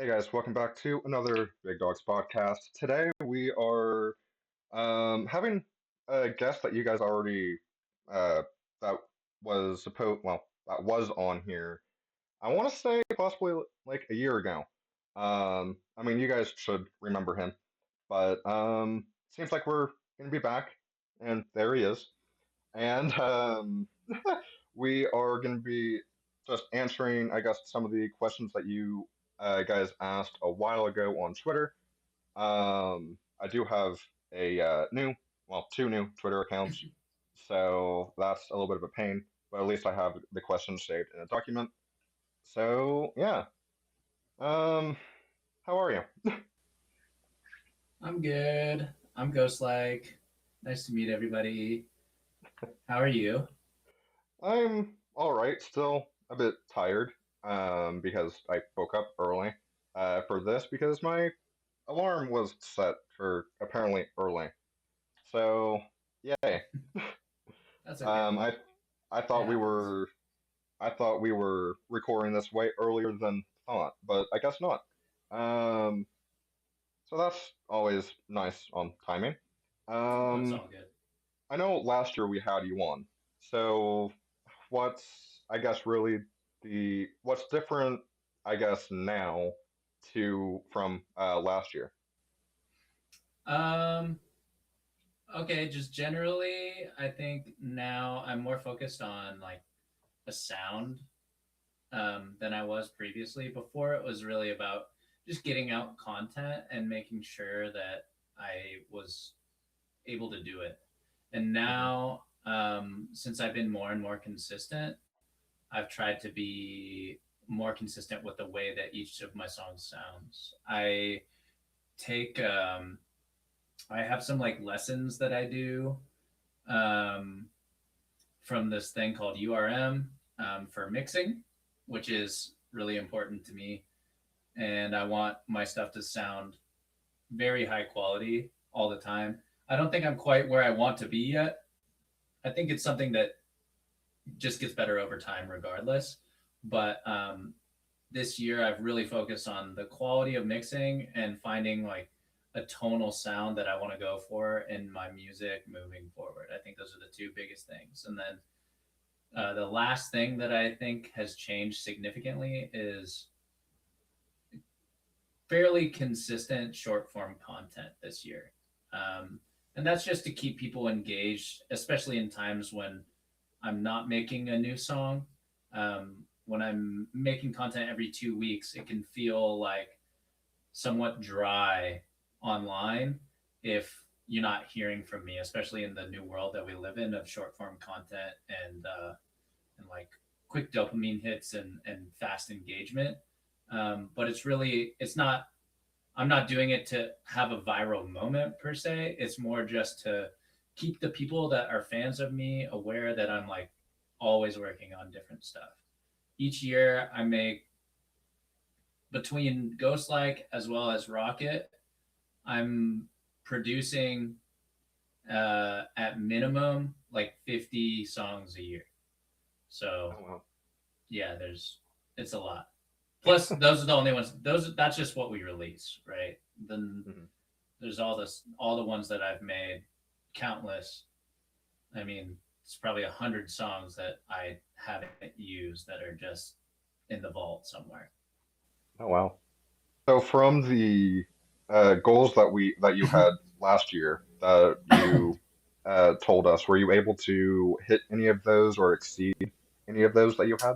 Hey guys, welcome back to another Big Dogs podcast. Today we are having a guest that you guys already that that was on here. I want to say possibly like a year ago. I mean you guys should remember him, but seems like we're gonna be back, and there he is. And we are gonna be just answering, I guess, some of the questions that you guys asked a while ago on Twitter. I do have a two new Twitter accounts, so that's a little bit of a pain, but at least I have the questions saved in a document. So yeah, um, how are you? I'm good. I'm Ghostlike. Nice to meet everybody. How are you? I'm all right, still a bit tired, because I woke up early, for this because my alarm was set for apparently early. So yay. That's okay. Um, I I It thought we happens. were I thought we were recording this way earlier than thought, but I guess not. Um, so that's always nice on timing. That's Um, all good. I know last year we had you on. So what's I guess really the what's different I guess now to from last year? Um, okay, just generally, I think now I'm more focused on like a sound than I was previously. Before it was really about just getting out content and making sure that I was able to do it. And Hmm. now, since I've been more and more consistent, I've tried to be more consistent with the way that each of my songs sounds. Take I have some like lessons that I do um, from this thing called URM for mixing, which is really important to me. And I want my stuff to sound very high quality all the time. I don't think I'm quite where I want to be yet. I think it's something that just gets better over time, regardless. But this year I've really focused on the quality of mixing and finding like a tonal sound that I want to go for in my music moving forward. I think those are the two biggest things. And then the last thing that I think has changed significantly is fairly consistent short form content this year. And that's just to keep people engaged, especially in times when I'm not making a new song. When I'm making content every 2 weeks, it can feel like somewhat dry online if you're not hearing from me, especially in the new world that we live in of short form content and like quick dopamine hits and fast engagement. But it's not. I'm not doing it to have a viral moment per se. It's more just to keep the people that are fans of me aware that I'm like always working on different stuff. Each year I make between Ghostlike as well as Rockit, I'm producing at minimum like 50 songs a year. So Oh yeah, there's it's a lot. Plus, those are the only ones. Those that's just what we release, right? Then wow. there's all the ones that I've made, countless. I mean, it's probably 100 songs that I haven't used that are just in the vault somewhere. Oh wow. So from the goals that you had last year that you told us, were you able to hit any of those or exceed any of those that you had,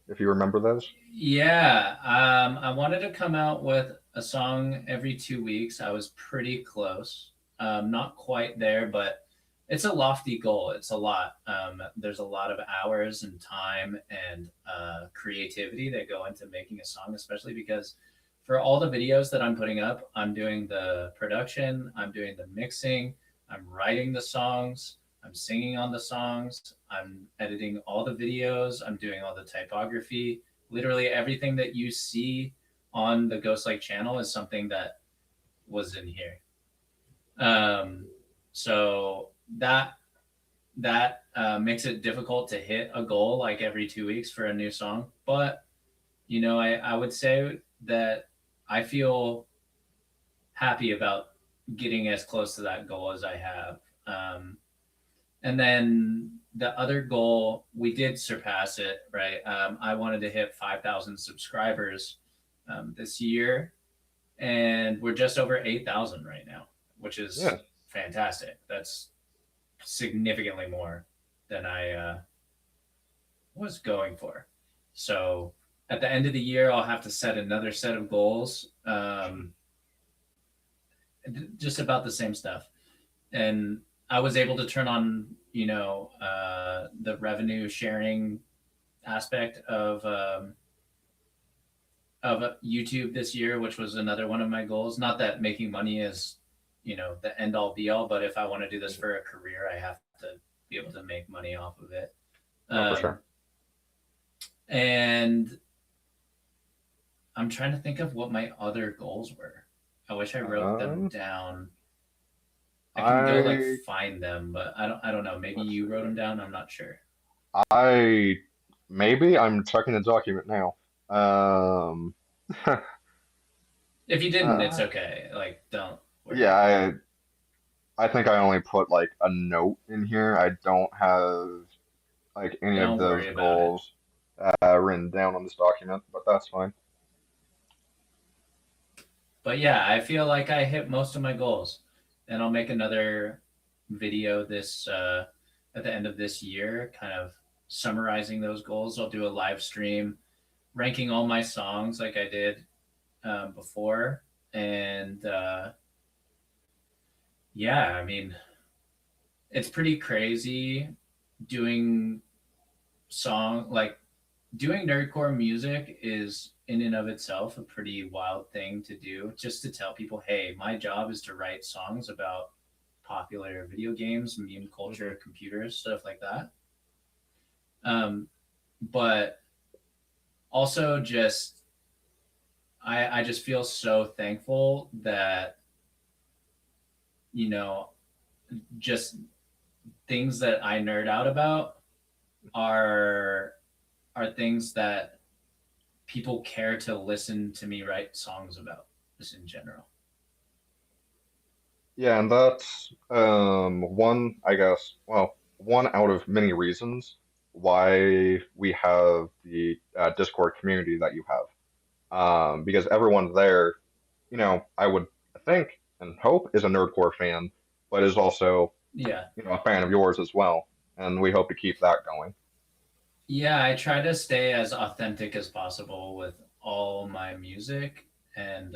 if you remember those? Yeah, I wanted to come out with a song every 2 weeks. I was pretty close. Not quite there, but it's a lofty goal. It's a lot. There's a lot of hours and time and creativity that go into making a song, especially because for all the videos that I'm putting up, I'm doing the production, I'm doing the mixing, I'm writing the songs, I'm singing on the songs, I'm editing all the videos, I'm doing all the typography. Literally everything that you see on the Ghostlike channel is something that was in here. Um, so that makes it difficult to hit a goal like every 2 weeks for a new song. But I would say that I feel happy about getting as close to that goal as I have. And then the other goal, we did surpass it, right? I wanted to hit 5,000 subscribers this year, and we're just over 8,000 right now, which Yeah. is fantastic. That's significantly more than I was going for. So at the end of the year, I'll have to set another set of goals, just about the same stuff. And I was able to turn on, the revenue sharing aspect of YouTube this year, which was another one of my goals. Not that making money is, the end all be all, but if I want to do this for a career, I have to be able to make money off of it. No, for sure. And I'm trying to think of what my other goals were. I wish I wrote them down. I can go find them, but I don't know. Maybe you wrote them down. I'm not sure. I'm checking the document now. If you didn't, it's okay. Like, don't worry. Yeah, I think I only put like a note in here. I don't have like any of those goals written down on this document, but that's fine. But yeah, I feel like I hit most of my goals, and I'll make another video this at the end of this year, kind of summarizing those goals. I'll do a live stream, ranking all my songs like I did before, and yeah, I mean, it's pretty crazy doing doing nerdcore music is in and of itself a pretty wild thing to do, just to tell people, hey, my job is to write songs about popular video games, meme culture, computers, stuff like that. But also just I just feel so thankful that, just things that I nerd out about are things that people care to listen to me write songs about, just in general. Yeah, and that's one, I guess, well, one out of many reasons why we have the Discord community that you have. Because everyone there, I would think and hope is a Nerdcore fan, but is also, Yeah. A fan of yours as well. And we hope to keep that going. Yeah, I try to stay as authentic as possible with all my music, and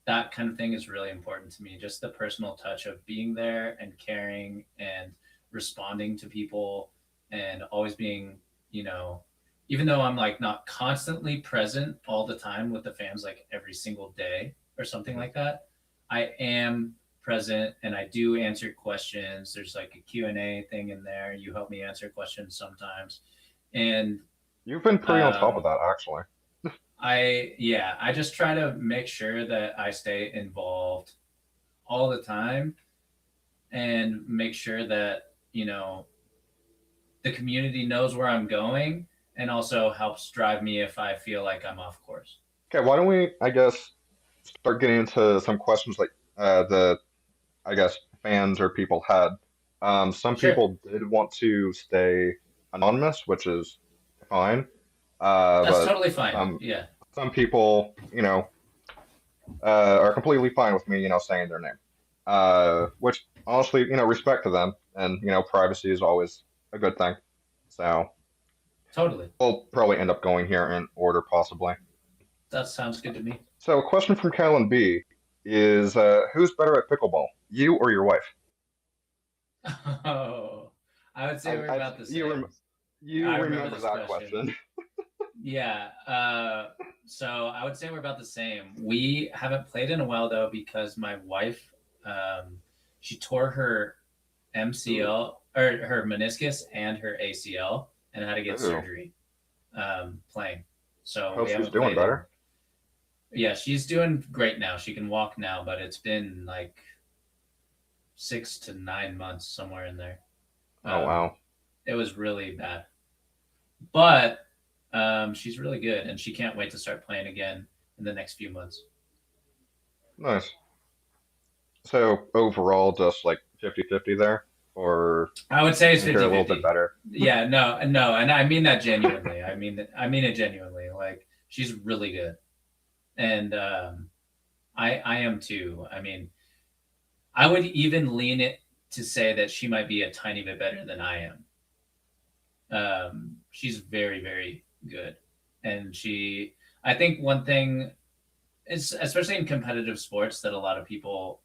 that kind of thing is really important to me. Just the personal touch of being there and caring and responding to people, and always being, even though I'm like not constantly present all the time with the fans, like every single day or something like that, I am present and I do answer questions. There's like a Q&A thing in there. You help me answer questions sometimes. And you've been pretty on top of that, actually. I just try to make sure that I stay involved all the time and make sure that, the community knows where I'm going, and also helps drive me if I feel like I'm off course. Okay, why don't we, I guess, start getting into some questions like I guess, fans or people had. Some Sure. people did want to stay anonymous, which is fine. That's But totally fine. Yeah. some people, are completely fine with me, saying their name. Which honestly, respect to them, and privacy is always a good thing. So totally, we'll probably end up going here in order, possibly. That sounds good to me. So, a question from Callan B is, who's better at pickleball, you or your wife? Oh, I would say we're about the same. You remember that question. Yeah. So I would say we're about the same. We haven't played in a while though, because my wife, she tore her MCL or her meniscus and her ACL and had to get surgery playing. So hope she's doing better. Yeah, she's doing great now. She can walk now, but it's been like 6 to 9 months, somewhere in there. Oh wow. It was really bad. But she's really good, and she can't wait to start playing again. in the next few months. Nice. So overall, just like 50-50 there, or I would say you it's think you're a little bit 50-50. better? Yeah, no, and I mean that genuinely. I mean it genuinely. Like she's really good, and I am too. I mean, I would even lean it to say that she might be a tiny bit better than I am. She's very, very good, and I think one thing is, especially in competitive sports, that a lot of people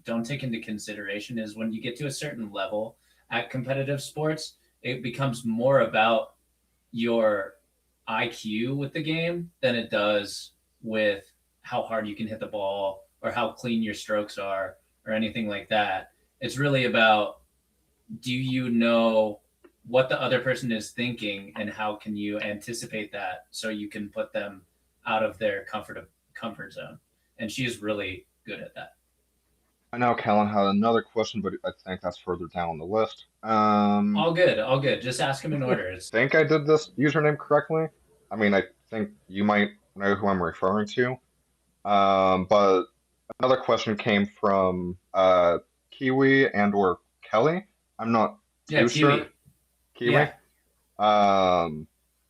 don't take into consideration is when you get to a certain level at competitive sports, it becomes more about your IQ with the game than it does with how hard you can hit the ball or how clean your strokes are or anything like that. It's really about, do you know what the other person is thinking and how can you anticipate that so you can put them out of their comfort zone. And she's really good at that. I know Callan had another question, but I think that's further down on the list. All good, all good. Just ask him in I order. It's think I did this username correctly. I mean, I think you might know who I'm referring to. But another question came from Kiwi and or Kelly. I'm not yeah, too sure. Kiwi. Kiwi. Yeah. Um,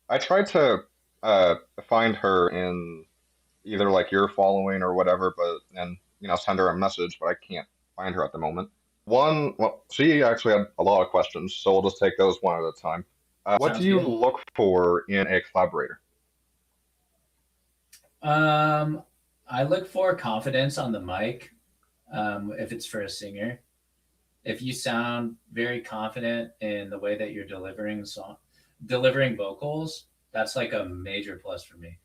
I tried to uh find her in either like your following or whatever, but and send her a message, but I can't find her at the moment. Well, she actually had a lot of questions, so we'll just take those one at a time. What do Sounds you good. look for in a collaborator? Um, I look for confidence on the mic. If it's for a singer, if you sound very confident in the way that you're delivering vocals, that's like a major plus for me.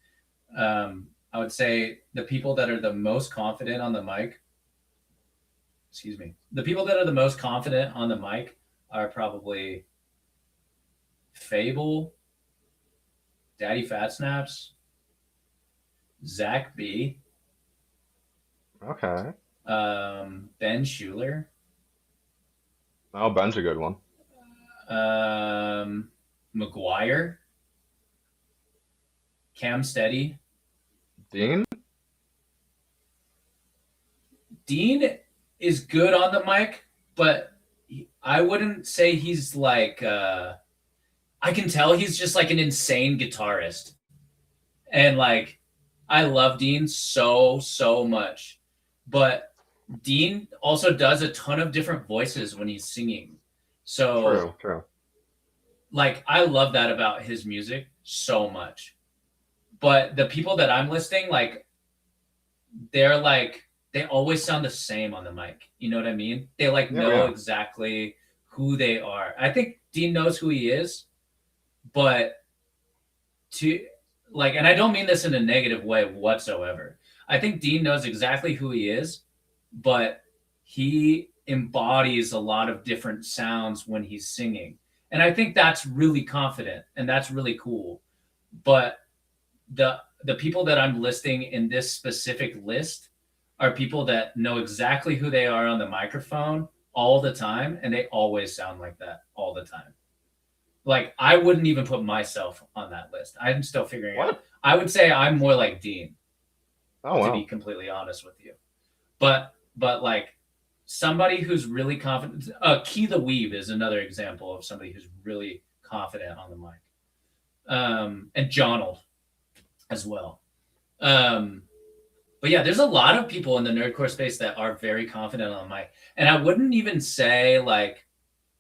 I would say the people that are the most confident on the mic, excuse me, the people that are the most confident on the mic are probably Fable, Daddy Fat Snaps, Zach B, Okay. Ben Schuler, Oh, Ben's a good one. McGuire, Cam Steady. Dean? Dean is good on the mic, but I wouldn't say he's like. I can tell he's just like an insane guitarist, and like I love Dean so much, but Dean also does a ton of different voices when he's singing. So True, true. like I love that about his music so much. But the people that I'm listing, like they always sound the same on the mic. You know what I mean? They like Yeah, know yeah. exactly who they are. I think Dean knows who he is, but to like, and I don't mean this in a negative way whatsoever. I think Dean knows exactly who he is, but he embodies a lot of different sounds when he's singing. And I think that's really confident and that's really cool. But the the people that I'm listing in this specific list are people that know exactly who they are on the microphone all the time, and they always sound like that all the time. Like I wouldn't even put myself on that list. I'm still figuring out. What? I would say I'm more like Dean, Oh, to be wow. completely honest with you. But like somebody who's really confident. Key the Weave is another example of somebody who's really confident on the mic. And Jonald as well. Um, but yeah, there's a lot of people in the nerdcore space that are very confident on the mic, and I wouldn't even say like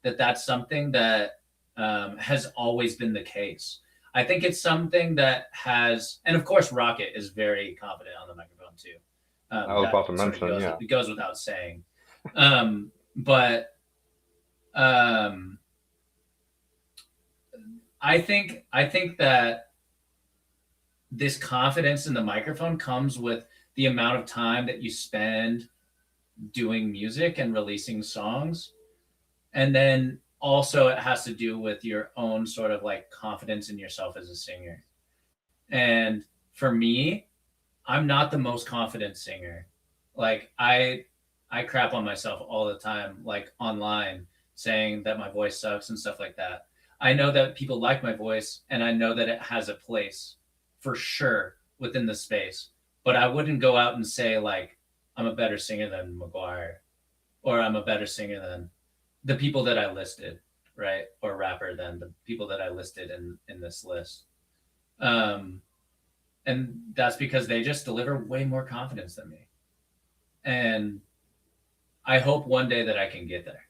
that's something that has always been the case. I think it's something that has, and of course, Rockit is very confident on the microphone too. I was That about to sort of mention, yeah. goes without saying. But um, I think that this confidence in the microphone comes with the amount of time that you spend doing music and releasing songs. And then also it has to do with your own sort of like confidence in yourself as a singer. And for me, I'm not the most confident singer. Like I crap on myself all the time, like online, saying that my voice sucks and stuff like that. I know that people like my voice and I know that it has a place for sure within the space, but I wouldn't go out and say like I'm a better singer than McGuire, or I'm a better singer than the people that I listed, right? Or rapper than the people that I listed in this list. Um, and that's because they just deliver way more confidence than me. And I hope one day that I can get there.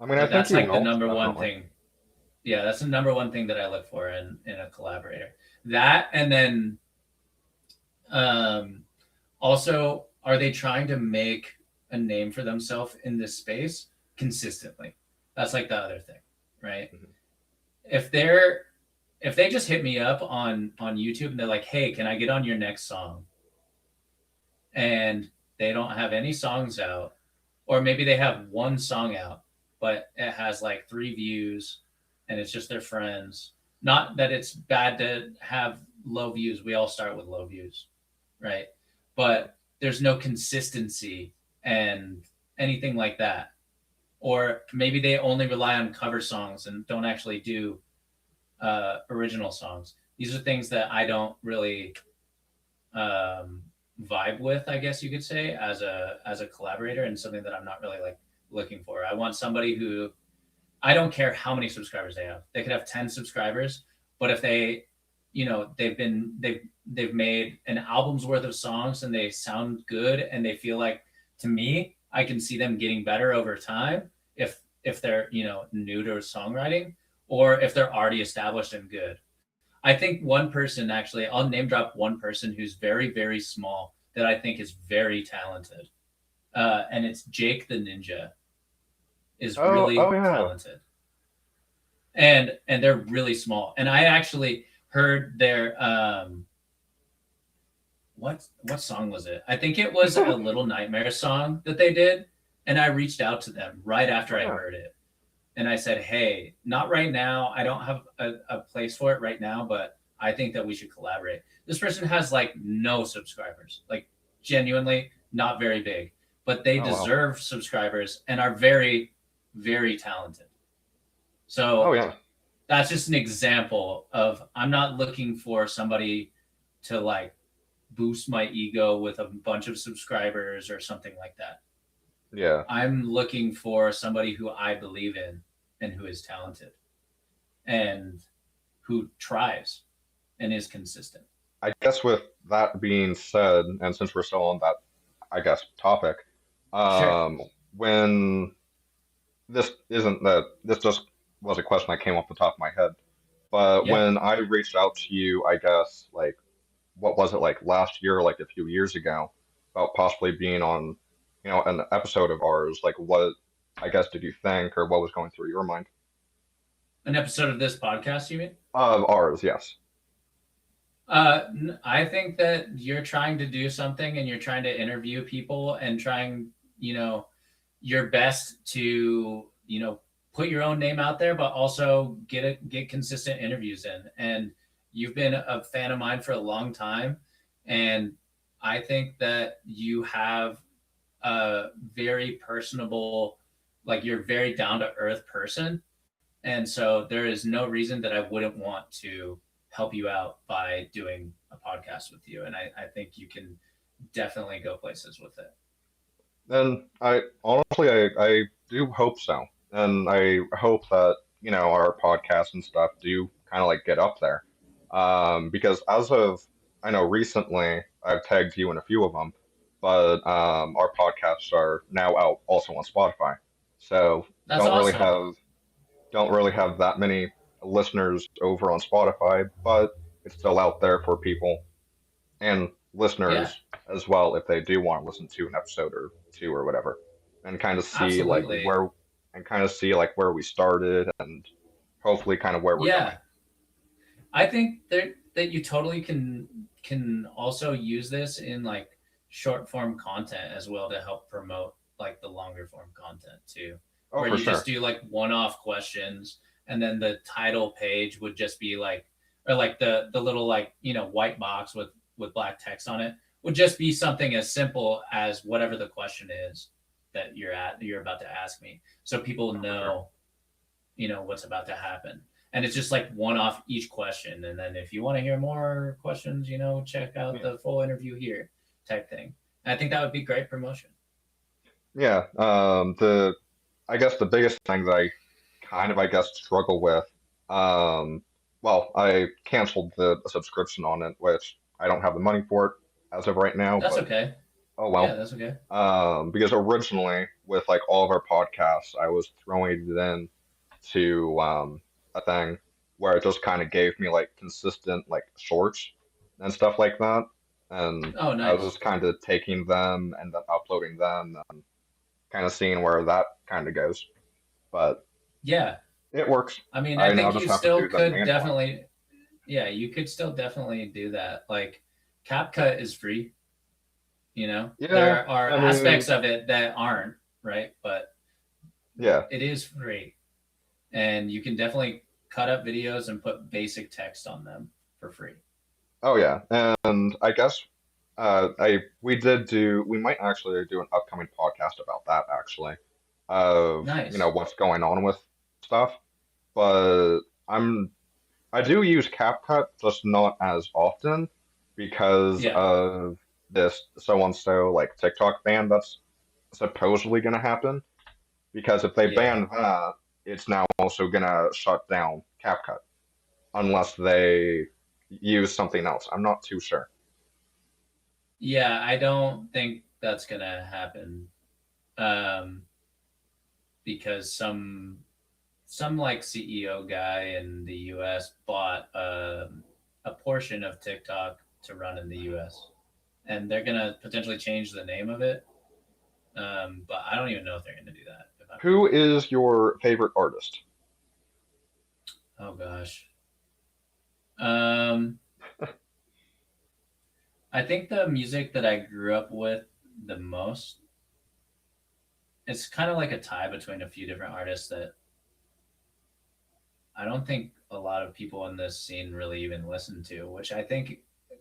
I mean, I But think that's you like the will, number one definitely. thing. Yeah, that's the number one thing that I look for in a collaborator. That, and then um, also, are they trying to make a name for themselves in this space consistently? That's like the other thing, right? Mhm. If they're if they just hit me up on YouTube and they're like, "Hey, can I get on your next song?" and they don't have any songs out, or maybe they have one song out, but it has like 3 views, and it's just their friends. Not that it's bad to have low views. We all start with low views, right? But there's no consistency and anything like that. Or maybe they only rely on cover songs and don't actually do original songs. These are things that I don't really um, vibe with, I guess you could say, as a collaborator, and something that I'm not really like looking for. I want somebody who, I don't care how many subscribers they have. They could have 10 subscribers, but if they, they've made an album's worth of songs and they sound good and they feel like, to me, I can see them getting better over time if they're, new to songwriting, or if they're already established and good. I think one person, actually, I'll name drop one person who's very, very small that I think is very talented. And it's Jake the Ninja is Oh really yeah. talented. And they're really small. And I actually heard their what song was it? I think it was a Little Nightmare song that they did. And I reached out to them right after Oh I yeah. heard it. And I said, "Hey, not right now. I don't have a place for it right now, but I think that we should collaborate." This person has like no subscribers, like genuinely not very big, but they Oh wow. deserve subscribers and are very, very talented. Oh So yeah. that's just an example of, I'm not looking for somebody to like boost my ego with a bunch of subscribers or something like that. Yeah. I'm looking for somebody who I believe in and who is talented and who tries and is consistent. I guess with that being said, and since we're still on that, I guess, topic, Sure. um, when this isn't that this just was a question that came off the top of my head, but Yeah. when I reached out to you, I guess like what was it like last year, like a few years ago, about possibly being on, an episode of ours, like what I guess did you think or what was going through your mind? An episode of this podcast, you mean? Of ours, yes. I think that you're trying to do something and you're trying to interview people and trying, you know, your best to, put your own name out there, but also get consistent interviews in. And you've been a fan of mine for a long time, and I think that you have a very personable, like you're a very down to earth person, and so there is no reason that I wouldn't want to help you out by doing a podcast with you. And I think you can definitely go places with it. And I honestly, I do hope so. And I hope that, our podcasts and stuff do kind of like get up there. Because as of, I know recently, I've tagged you in a few of them, but our podcasts are now out also on Spotify. So That's don't really awesome. have don't really have that many listeners over on Spotify, but it's still out there for people and Yeah, listeners as well if they do want to listen to an episode or two or whatever, and kind of see like absolutely. where we started and hopefully kind of where we're Yeah. going. I think that you totally can also use this in like short form content as well to help promote like the longer form content too, Oh, where for you just sure. do like one off questions, and then the title page would just be like, or like the little like, white box with black text on it would just be something as simple as whatever the question is that you're about to ask me, so people Oh, for sure. know, what's about to happen. and it's just like one off each question. And then if you want to hear more questions, check out the full interview here type thing. And I think that would be great promotion. Yeah. I guess the biggest thing that I kind of, I guess, struggle with, um, well, I canceled the subscription on it, which I don't have the money for it as of right now, That's but okay. oh Yeah, well. that's okay. Because originally with like all of our podcasts, I was throwing it in to a thing where it just kind of gave me like consistent like shorts and stuff like that, and Oh, I was nice. just kind of taking them and then uploading them and kind of seeing where that kind of goes. But Yeah. it works. I mean, I I now think just you have to still do them could manually. definitely, yeah, you could still definitely do that. Like, CapCut is free. Yeah, There are I mean, aspects of it that aren't, right? But yeah. it is free. And you can definitely cut up videos and put basic text on them for free. Oh yeah, and I guess I we might actually do an upcoming podcast about that actually, of Nice. what's going on with stuff. But I'm I do use CapCut, just not as often because Yeah. of this so and so like TikTok ban that's supposedly gonna happen. Because if they Yeah. ban that, it's now also gonna shut down CapCut unless they use something else. I'm not too sure. Yeah, I don't think that's going to happen. Um, because some like CEO guy in the US bought a portion of TikTok to run in the US. And they're going to potentially change the name of it. But I don't even know if they're going to do that, if I'm being Who honest. is your favorite artist? Oh, gosh. Um, I think the music that I grew up with the most, it's kind of like a tie between a few different artists that I don't think a lot of people in this scene really even listen to, which I think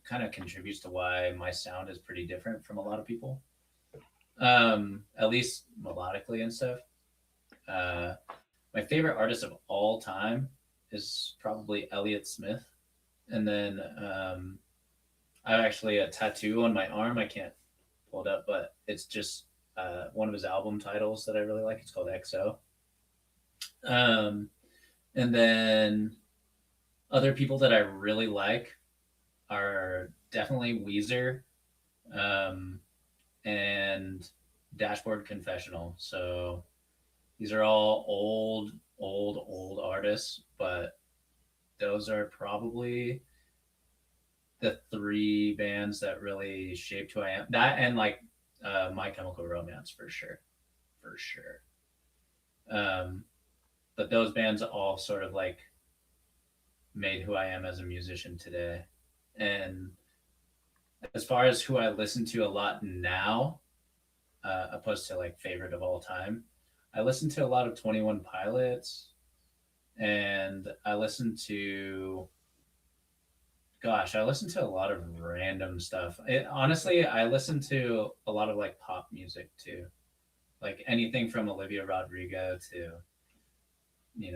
kind of contributes to why my sound is pretty different from a lot of people. At least melodically and stuff. Uh, my favorite artist of all time is probably Elliott Smith, and then I have actually a tattoo on my arm. I can't pull it up, but it's just one of his album titles that I really like. It's called XO. Um, and then other people that I really like are definitely Weezer um, and Dashboard Confessional. So these are all old artists, but those are probably the three bands that really shaped who I am. That and like My Chemical Romance for sure. Um, but those bands all sort of like made who I am as a musician today. And as far as who I listen to a lot now, opposed to like favorite of all time, I listen to a lot of 21 Pilots, and I listen to I listen to a lot of random stuff. Honestly, I listen to a lot of like pop music too, like anything from Olivia Rodrigo to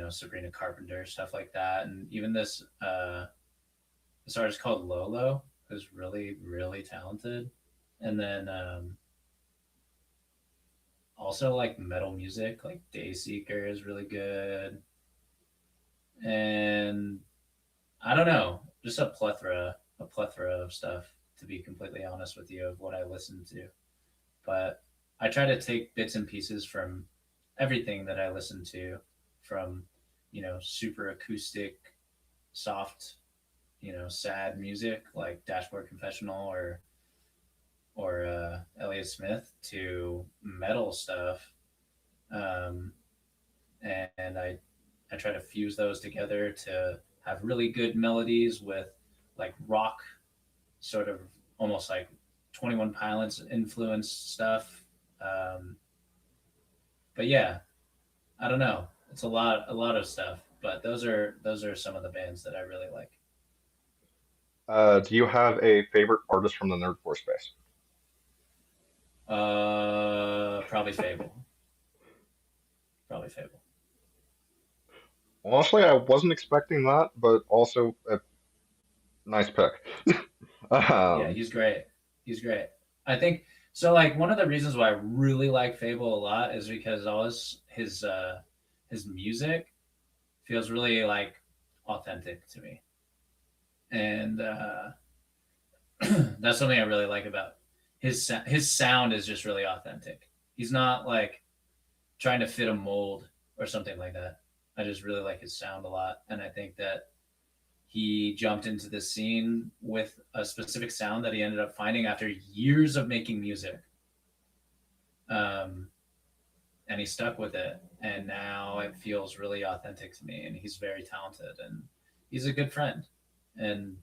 Sabrina Carpenter, stuff like that, and even this artist called Lolo, who's really really talented, and then also like metal music, like Dayseeker is really good, and I don't know, just a plethora of stuff. To be completely honest with you, of what I listen to, but I try to take bits and pieces from everything that I listen to, from super acoustic, soft, sad music like Dashboard Confessional or Elliott Smith to metal stuff, um, and I try to fuse those together to have really good melodies with like rock, sort of almost like 21 Pilots influence stuff. Um, but yeah, I don't know. It's a lot of stuff, but those are some of the bands that I really like. Do you have a favorite artist from the nerdcore space? Probably Fable. Probably Fable. Honestly, I wasn't expecting that, but also a nice pick. Yeah, Um, he's great. He's great. I think so. Like one of the reasons why I really like Fable a lot is because all his music feels really like authentic to me, and that's something I really like about his sound is just really authentic. He's not like trying to fit a mold or something like that. I just really like his sound a lot, and I think that he jumped into the scene with a specific sound that he ended up finding after years of making music. Um, and he stuck with it. And now it feels really authentic to me. And he's very talented and he's a good friend. And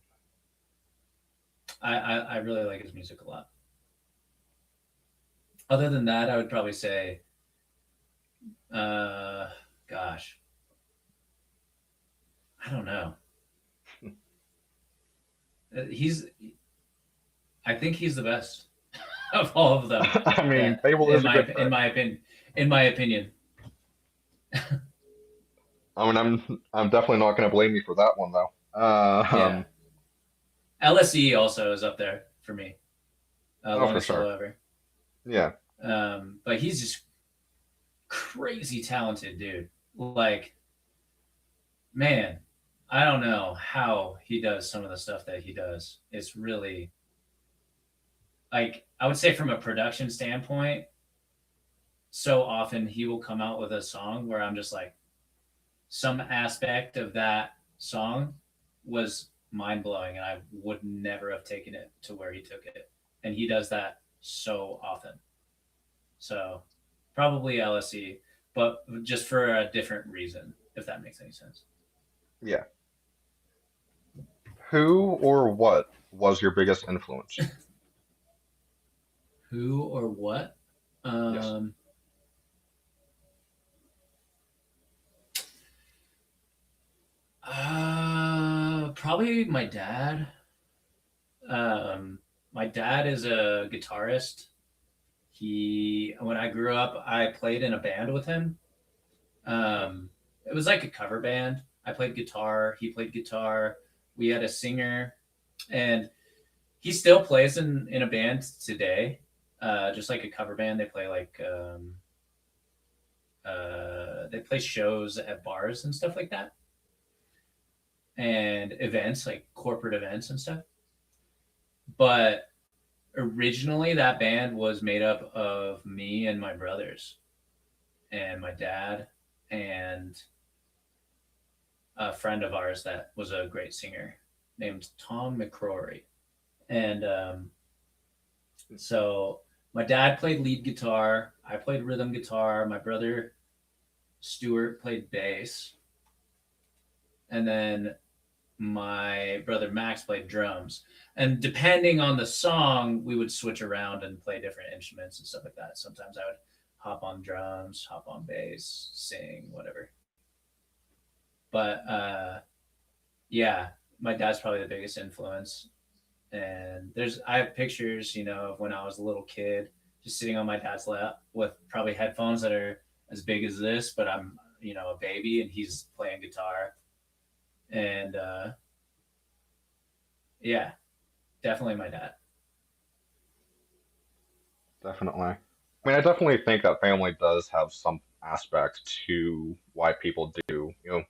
I really like his music a lot. Other than that, I would probably say, uh, gosh, I don't know. He's, I think he's the best of all of them. I mean, That Fable is a good pick. in my opinion, I mean, I'm definitely not going to blame you for that one though. yeah. LSE also is up there for me. Oh, for Longest sure. solo ever. Yeah, But he's just crazy talented, dude. Like, man, I don't know how he does some of the stuff that he does. It's really like I would say from a production standpoint, so often he will come out with a song where I'm just like, some aspect of that song was mind blowing, and I would never have taken it to where he took it. And he does that so often. So probably LSE, but just for a different reason, if that makes any sense. yeah. Who or what was your biggest influence? Who or what? Yes. Um, Probably my dad. Um, my dad is a guitarist. When I grew up, I played in a band with him. Oh, Um, it was like a cover band. I played guitar. He played guitar. We had a singer, and he still plays in a band today. Just like a cover band, they play shows at bars and stuff like that, and events like corporate events and stuff. But originally, that band was made up of me and my brothers, and my dad, and a friend of ours that was a great singer named Tom McCrory. And so my dad played lead guitar. I played rhythm guitar. My brother Stuart played bass. And then my brother Max played drums. And depending on the song, we would switch around and play different instruments and stuff like that. Sometimes I would hop on drums, hop on bass, sing, whatever. But yeah, my dad's probably the biggest influence. And I have pictures, of when I was a little kid, just sitting on my dad's lap with probably headphones that are as big as this, but I'm, a baby and he's playing guitar. And yeah, definitely my dad. definitely. I mean, I definitely think that family does have some aspect to why people do, kind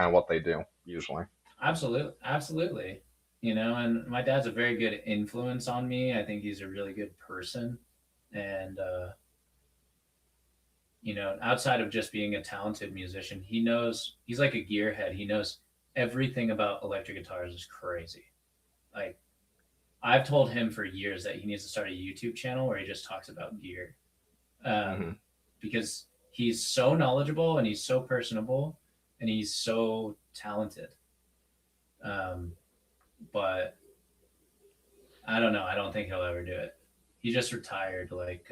of what they do usually. Absolutely, absolutely. And my dad's a very good influence on me. I think he's a really good person, and outside of just being a talented musician, he's like a gearhead. He knows everything about electric guitars is crazy. Like I've told him for years that he needs to start a YouTube channel where he just talks about gear, Hmm. um, because he's so knowledgeable and he's so personable and he's so talented. Um, but I don't know. I don't think he'll ever do it. He just retired like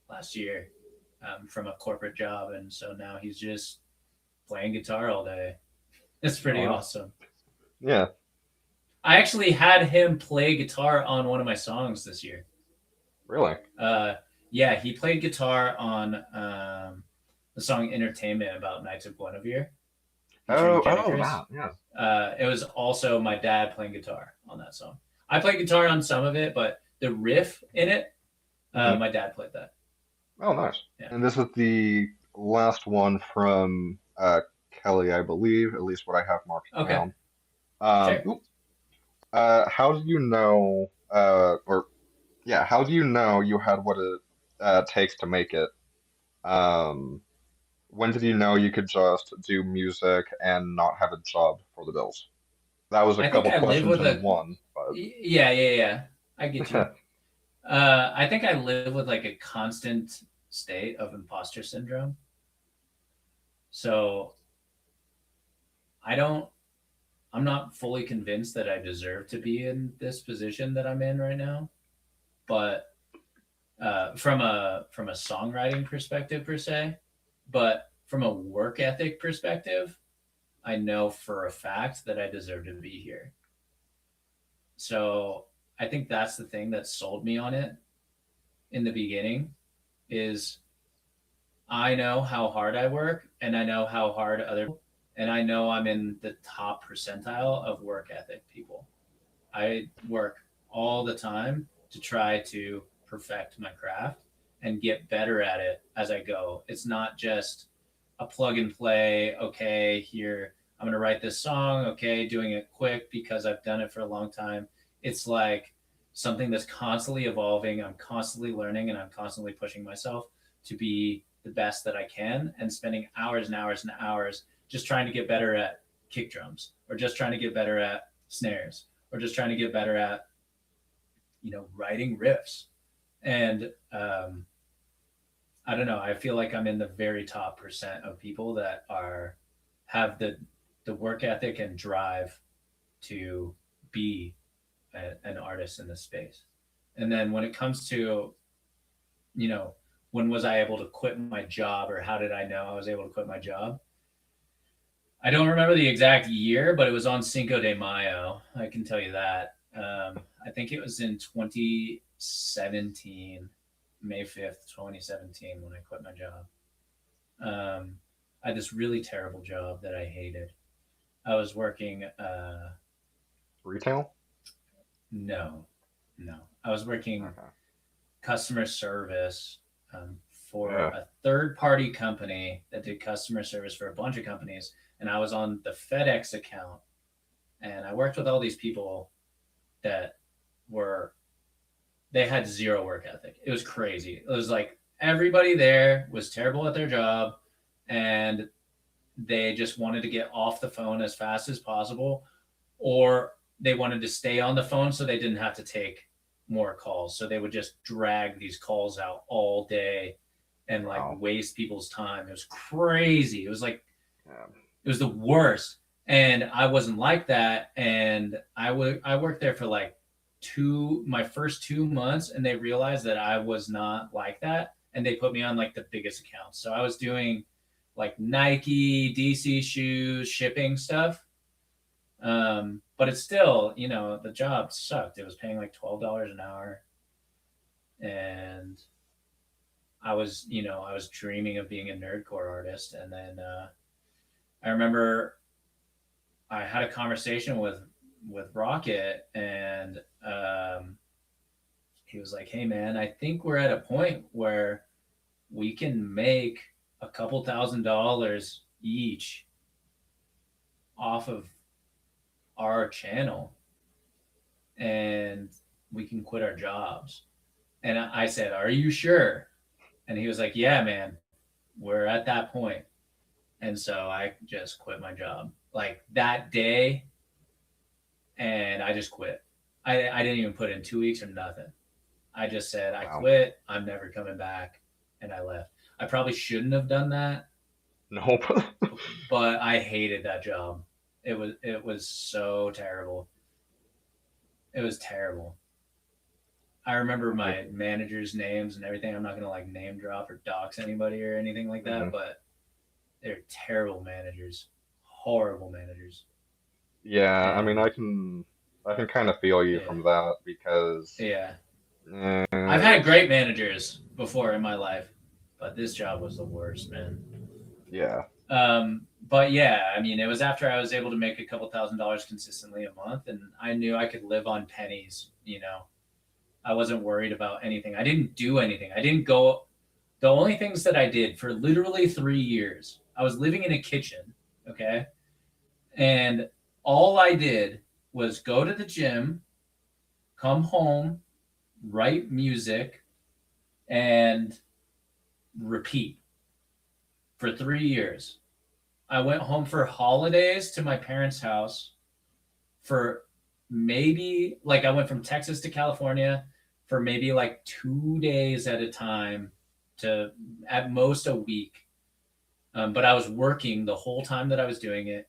last year from a corporate job, and so now he's just playing guitar all day. It's Oh, pretty wow. awesome. Yeah, I actually had him play guitar on one of my songs this year. really. Uh, yeah, he played guitar on the song "Entertainment" about Knights of Guinevere. featuring Jenny Oh, Chris. that, yeah. It was also my dad playing guitar on that song. I played guitar on some of it, but the riff in it, Hmm. my dad played that. Oh, nice. Yeah. And this is the last one from Kelly, I believe, at least what I have marked Okay. down. Sure. Oop, how do you know, or yeah, how do you know you had what it takes to make it? Um, when did you know you could just do music and not have a job for the bills? That was a I think couple I live questions with in a. one, Yeah. I get you. but I think I live with like a constant state of imposter syndrome. So I don't. I'm not fully convinced that I deserve to be in this position that I'm in right now. But from a songwriting perspective per se, but from a work ethic perspective, I know for a fact that I deserve to be here. So I think that's the thing that sold me on it in the beginning is I know how hard I work and I know how hard other and I know I'm in the top percentile of work ethic people. I work all the time to try to perfect my craft and get better at it as I go. It's not just a plug and play, okay, here, I'm going to write this song, okay, doing it quick because I've done it for a long time. It's like something that's constantly evolving. I'm constantly learning and I'm constantly pushing myself to be the best that I can and spending hours and hours and hours just trying to get better at kick drums or just trying to get better at snares or just trying to get better at writing riffs and I don't know, I feel like I'm in the very top percent of people that are have the work ethic and drive to be an artist in this space. And then when it comes to you know when was I able to quit my job or how did I know I was able to quit my job, I don't remember the exact year, but it was on Cinco de Mayo. I can tell you that. I think it was in 2017, May 5th, 2017, when I quit my job. I had this really terrible job that I hated. I was working, retail? no, no. I was working Okay. customer service for Yeah. a third party company that did customer service for a bunch of companies. And I was on the FedEx account. And I worked with all these people that were they had zero work ethic. It was crazy. It was like everybody there was terrible at their job and they just wanted to get off the phone as fast as possible or they wanted to stay on the phone so they didn't have to take more calls. So they would just drag these calls out all day and like Wow. waste people's time. It was crazy. It was like Yeah. it was the worst. And I wasn't like that. And I worked there for like my first 2 months, and they realized that I was not like that, and they put me on like the biggest accounts. So I was doing like Nike, DC shoes, shipping stuff. But it's still, the job sucked. It was paying like $12 an hour, and I was dreaming of being a nerdcore artist, and then I remember I had a conversation with Rockit, and he was like, "Hey, man, I think we're at a point where we can make a couple $1,000s each off of our channel, and we can quit our jobs." And I said, "Are you sure?" And he was like, "Yeah, man, we're at that point." And so I just quit my job like that day, and I just quit. I didn't even put in 2 weeks or nothing. I just said, I Wow. quit. I'm never coming back. And I left. I probably shouldn't have done that, Nope. but I hated that job. It was so terrible. It was terrible. I remember I, my managers' names and everything. I'm not gonna like name drop or dox anybody or anything like mhm. that, but they're terrible managers, horrible managers. Yeah, I mean, And I can kind of feel you yeah, from that because, yeah. I've had it's, great managers before in my life, but this job was the worst, man. yeah. But yeah, I mean, it was after I was able to make a couple $1,000s consistently a month, and I knew I could live on pennies. I wasn't worried about anything. I didn't do anything. I didn't go. The only things that I did for literally 3 years, I was living in a kitchen, okay, and all I did was go to the gym, come home, write music, and repeat for 3 years. I went home for holidays to my parents' house for maybe like I went from Texas to California for maybe like 2 days at a time to at most a week. But I was working the whole time that I was doing it.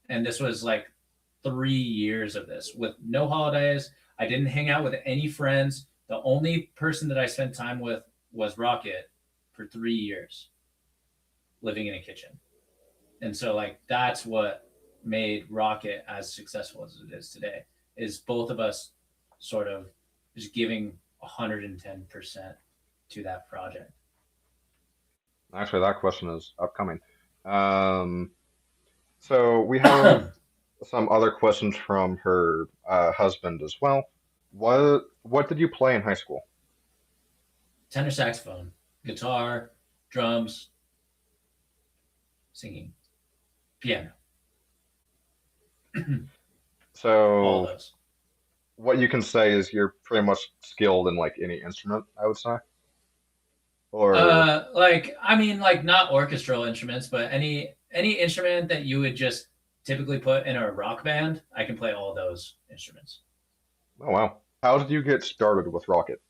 And this was like 3 years of this with no holidays. I didn't hang out with any friends. The only person that I spent time with was Rockit for 3 years, living in a kitchen. And so like that's what made Rockit as successful as it is today is both of us sort of just giving 110% to that project. Actually, that question is upcoming. Um, so we have some other questions from her husband as well. What did you play in high school? Tenor saxophone, guitar, drums, singing, piano, all So those. what you can say is you're pretty much skilled in like any instrument, I would say. Or Like I mean, like not orchestral instruments, but any instrument that you would just typically put in a rock band, I can play all those instruments. oh wow, how did you get started with Rocket?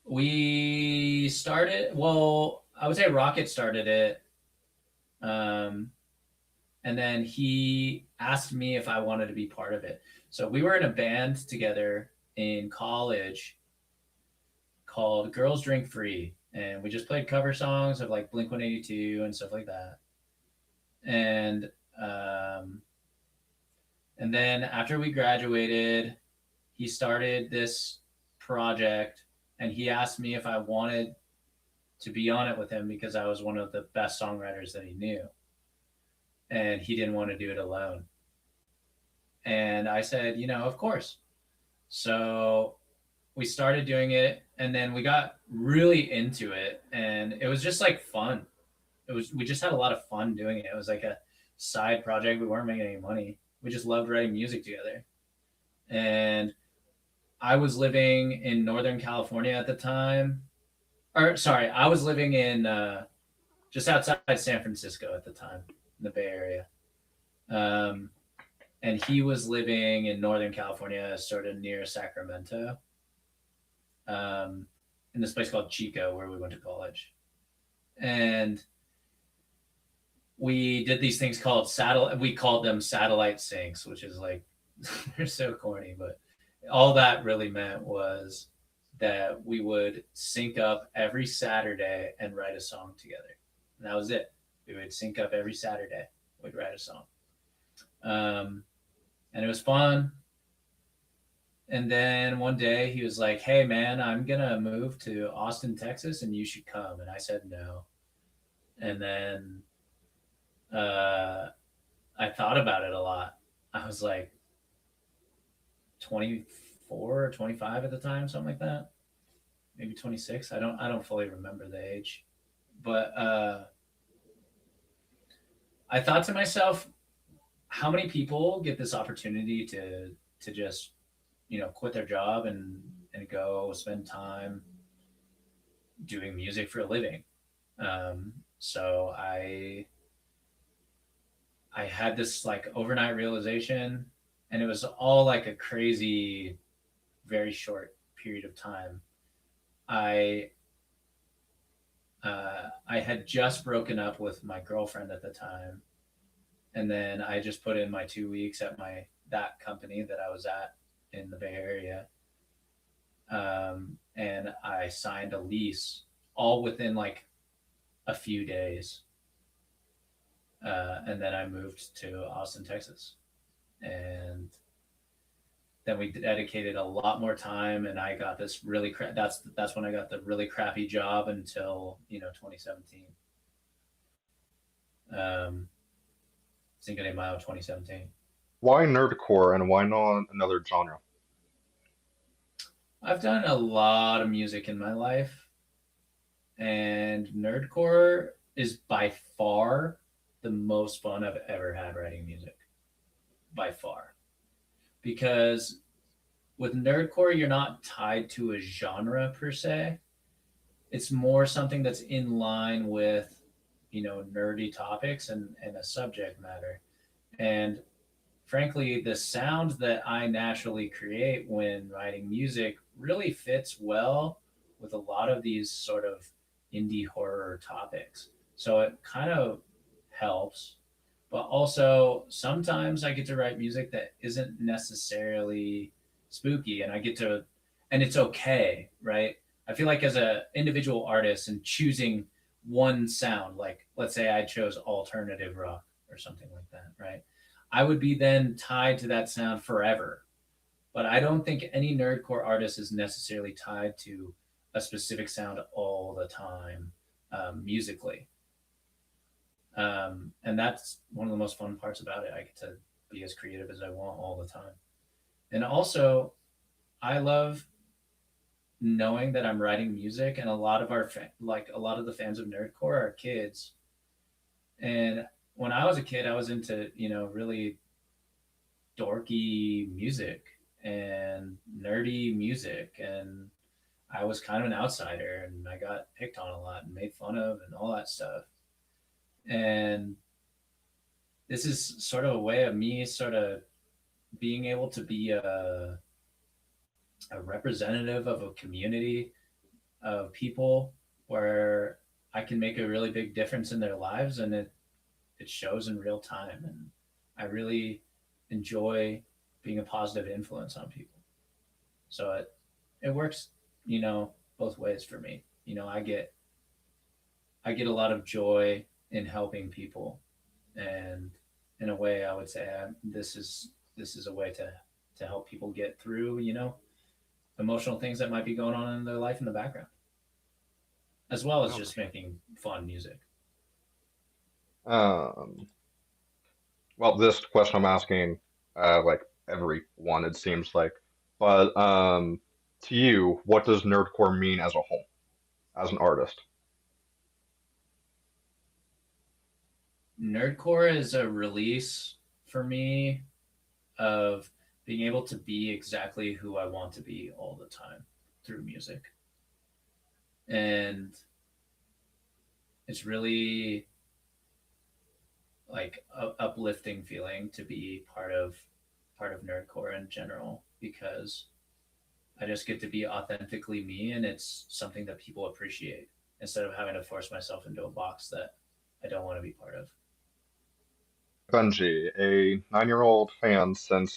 We started. Well, I would say Rocket started it, um, and then he asked me if I wanted to be part of it. So we were in a band together in college called Girls Drink Free, and we just played cover songs of like Blink 182 and stuff like that. And um, and then after we graduated, he started this project, and he asked me if I wanted to be on it with him because I was one of the best songwriters that he knew, and he didn't want to do it alone. And I said, of course. So we started doing it, and then we got really into it, and it was just like fun. We just had a lot of fun doing it. It was like a side project. We weren't making any money. We just loved writing music together. And I was living in Northern California at the time. Or sorry, I was living in just outside San Francisco at the time, in the Bay Area. Um, and he was living in Northern California, sort of near Sacramento, um, in this place called Chico, where we went to college. And we did these things called satellite. We called them satellite syncs, which is like they're so corny, but all that really meant was that we would sync up every Saturday and write a song together. And that was it. We would sync up every Saturday. We'd write a song. And it was fun. And then one day he was like, "Hey man, I'm gonna move to Austin, Texas, and you should come." And I said no. And then I thought about it a lot. I was like 24 or 25 at the time, something like that. Maybe 26. I don't fully remember the age. But I thought to myself, how many people get this opportunity to just, quit their job and go spend time doing music for a living? So I had this like overnight realization, and it was all like a crazy, very short period of time. I I had just broken up with my girlfriend at the time, and then I just put in my 2 weeks at my that company that I was at in the Bay Area, and I signed a lease all within like a few days, and then I moved to Austin, Texas, and then we dedicated a lot more time, and I got this really that's when I got the really crappy job until 2017. Cinco de Mayo 2017. Why nerdcore and why not another genre? I've done a lot of music in my life, and nerdcore is by far the most fun I've ever had writing music. By far. Because with nerdcore, you're not tied to a genre per se. It's more something that's in line with, nerdy topics and a subject matter. And frankly, the sound that I naturally create when writing music really fits well with a lot of these sort of indie horror topics. So it kind of helps. But also, sometimes I get to write music that isn't necessarily spooky, and I get to, and it's okay, right? I feel like as an individual artist and choosing one sound, like let's say I chose alternative rock or something like that, right? I would be then tied to that sound forever. But I don't think any nerdcore artist is necessarily tied to a specific sound all the time musically. And that's one of the most fun parts about it. I get to be as creative as I want all the time. And also, I love knowing that I'm writing music, and a lot of a lot of the fans of nerdcore are kids. And when I was a kid, I was into really dorky music and nerdy music, and I was kind of an outsider, and I got picked on a lot and made fun of and all that stuff. And this is sort of a way of me sort of being able to be a representative of a community of people where I can make a really big difference in their lives, and it shows in real time. And I really enjoy being a positive influence on people. So it works, both ways for me. I get a lot of joy in helping people, and in a way, I would say this is a way to help people get through, emotional things that might be going on in their life in the background, as well as No, for just sure. making fun music. Um, well, this question I'm asking, like everyone, it seems like, but to you, what does nerdcore mean as a whole, as an artist? Nerdcore is a release for me of being able to be exactly who I want to be all the time through music. And it's really like a uplifting feeling to be part of nerdcore in general, because I just get to be authentically me, and it's something that people appreciate instead of having to force myself into a box that I don't want to be part of. Benji, a 9-year-old fan since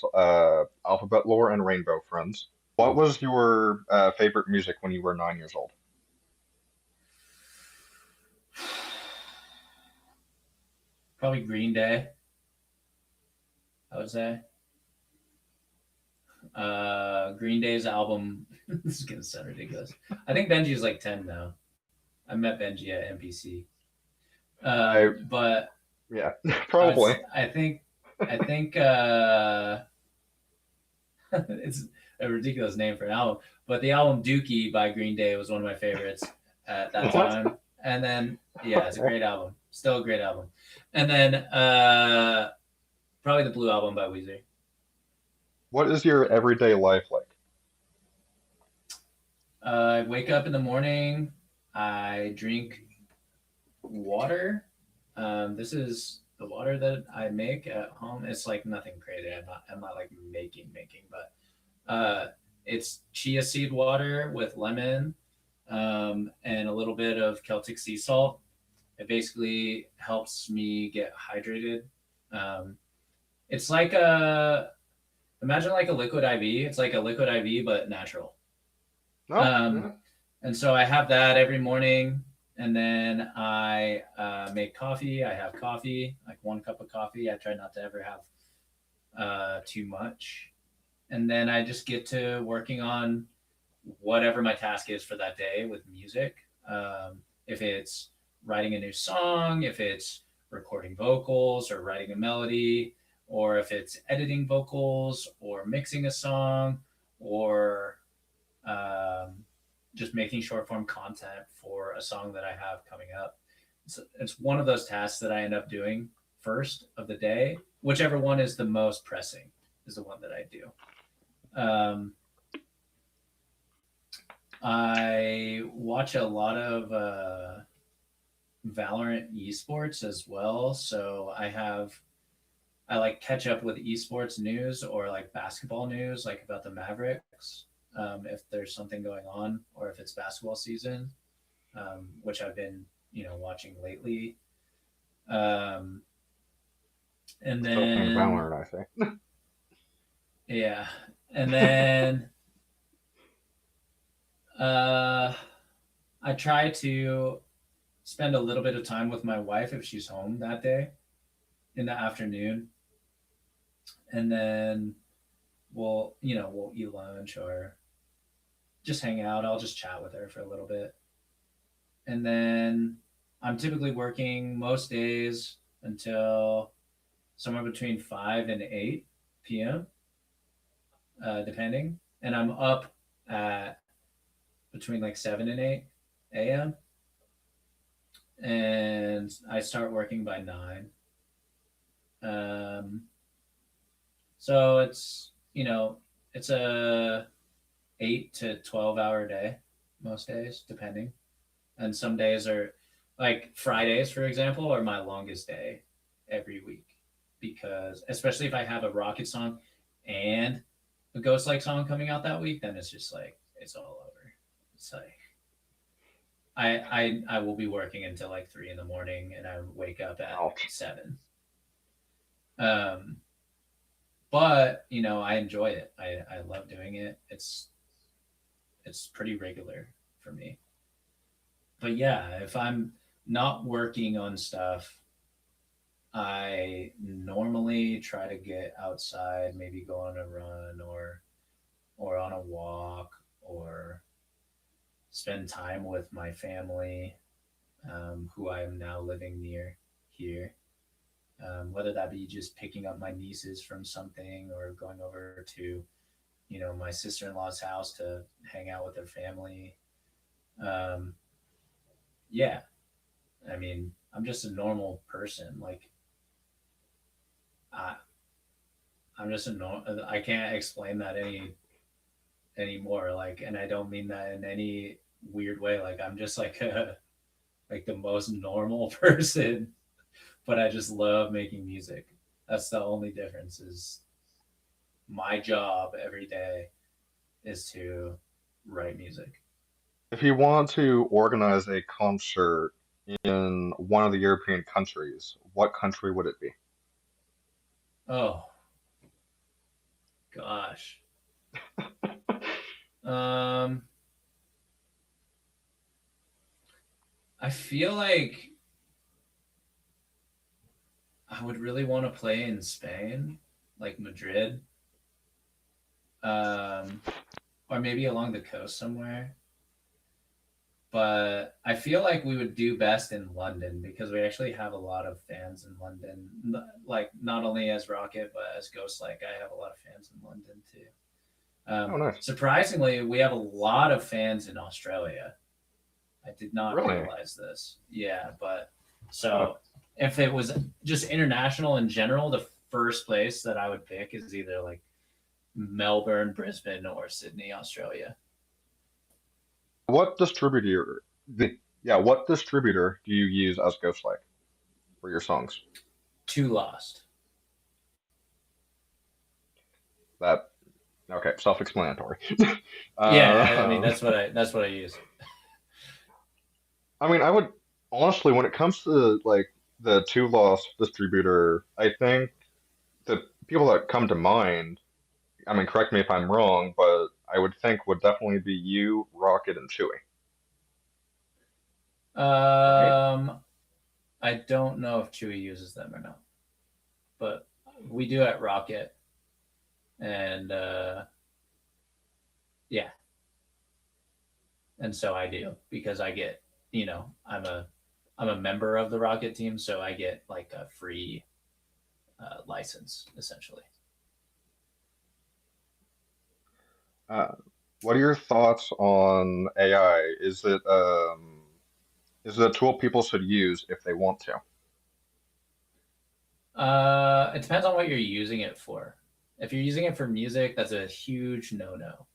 Alphabet Lore and Rainbow Friends. What was your favorite music when you were 9 years old? Probably Green Day, I would say. Green Day's album. This is gonna sound ridiculous. I think Benji is like 10 now. I met Benji at NPC. I But Yeah, I would, probably. I think it's a ridiculous name for an album. But the album Dookie by Green Day was one of my favorites at that What? time. And then yeah, it's a Okay. great album. Still a great album. And then probably the Blue Album by Weezer. What is your everyday life like? I wake up in the morning. I drink water. This is the water that I make at home. It's like nothing crazy. I'm not like making, but it's chia seed water with lemon and a little bit of Celtic sea salt. It basically helps me get hydrated. Um, it's like a imagine like a liquid IV. It's like a liquid IV but natural. No, Um, yeah. and so I have that every morning, and then I make coffee. I have coffee, like 1 cup of coffee. I try not to ever have too much, and then I just get to working on whatever my task is for that day with music. If it's writing a new song, if it's recording vocals or writing a melody, or if it's editing vocals or mixing a song, or just making short form content for a song that I have coming up. It's one of those tasks that I end up doing first of the day. Whichever one is the most pressing is the one that I do. I watch a lot of Valorant esports as well. So I like catch up with esports news or like basketball news, like about the Mavericks, if there's something going on or if it's basketball season, which I've been, watching lately. And then Valorant, I say. yeah, and then I try to spend a little bit of time with my wife if she's home that day in the afternoon, and then we'll eat lunch or just hang out. I'll just chat with her for a little bit, and then I'm typically working most days until somewhere between 5 and 8 p.m. Depending, and I'm up at between like 7 and 8 a.m. and I start working by 9. So it's a 8 to 12 hour day most days, depending. And some days are like Fridays, for example, are my longest day every week because especially if I have a Rockit song and a Ghostlike song coming out that week, then it's just like it's all over. It's like I will be working until like 3 in the morning and I wake up at 7. But I enjoy it. I love doing it. It's pretty regular for me. But yeah, if I'm not working on stuff, I normally try to get outside, maybe go on a run or on a walk or spend time with my family, who I am now living near here. Whether that be just picking up my nieces from something or going over to, my sister-in-law's house to hang out with their family. Yeah, I mean, I'm just a normal person. Like, I'm just I can't explain that anymore. Like, and I don't mean that in any weird way. Like, I'm just like like the most normal person, but I just love making music. That's the only difference. Is my job every day is to write music. If you want to organize a concert in one of the European countries, what country would it be? Oh gosh. um I feel like I would really want to play in Spain, like Madrid, um, or maybe along the coast somewhere. But I feel like we would do best in London because we actually have a lot of fans in London. Like not only as Rockit, but as Ghostlike, I have a lot of fans in London too. Oh, nice. Surprisingly, we have a lot of fans in Australia. I did not Really? realize this. Yeah, but so if it was just international in general, the first place that I would pick is either like Melbourne, Brisbane, or Sydney, Australia. What distributor? What distributor do you use as Ghostlike for your songs? Too Lost. That okay, self-explanatory. Yeah, I mean that's what I use. I mean, I would honestly, when it comes to like the two loss distributor, I think the people that come to mind, I mean, correct me if I'm wrong, but I would think would definitely be you, Rockit, and Chewy, right? I don't know if Chewy uses them or not, but we do at Rockit, and yeah, and so I do because I get, I'm I'm a member of the Rockit team, so I get like a free license essentially. Uh, what are your thoughts on AI? Is it a tool people should use if they want to? It depends on what you're using it for. If you're using it for music, that's a huge no-no,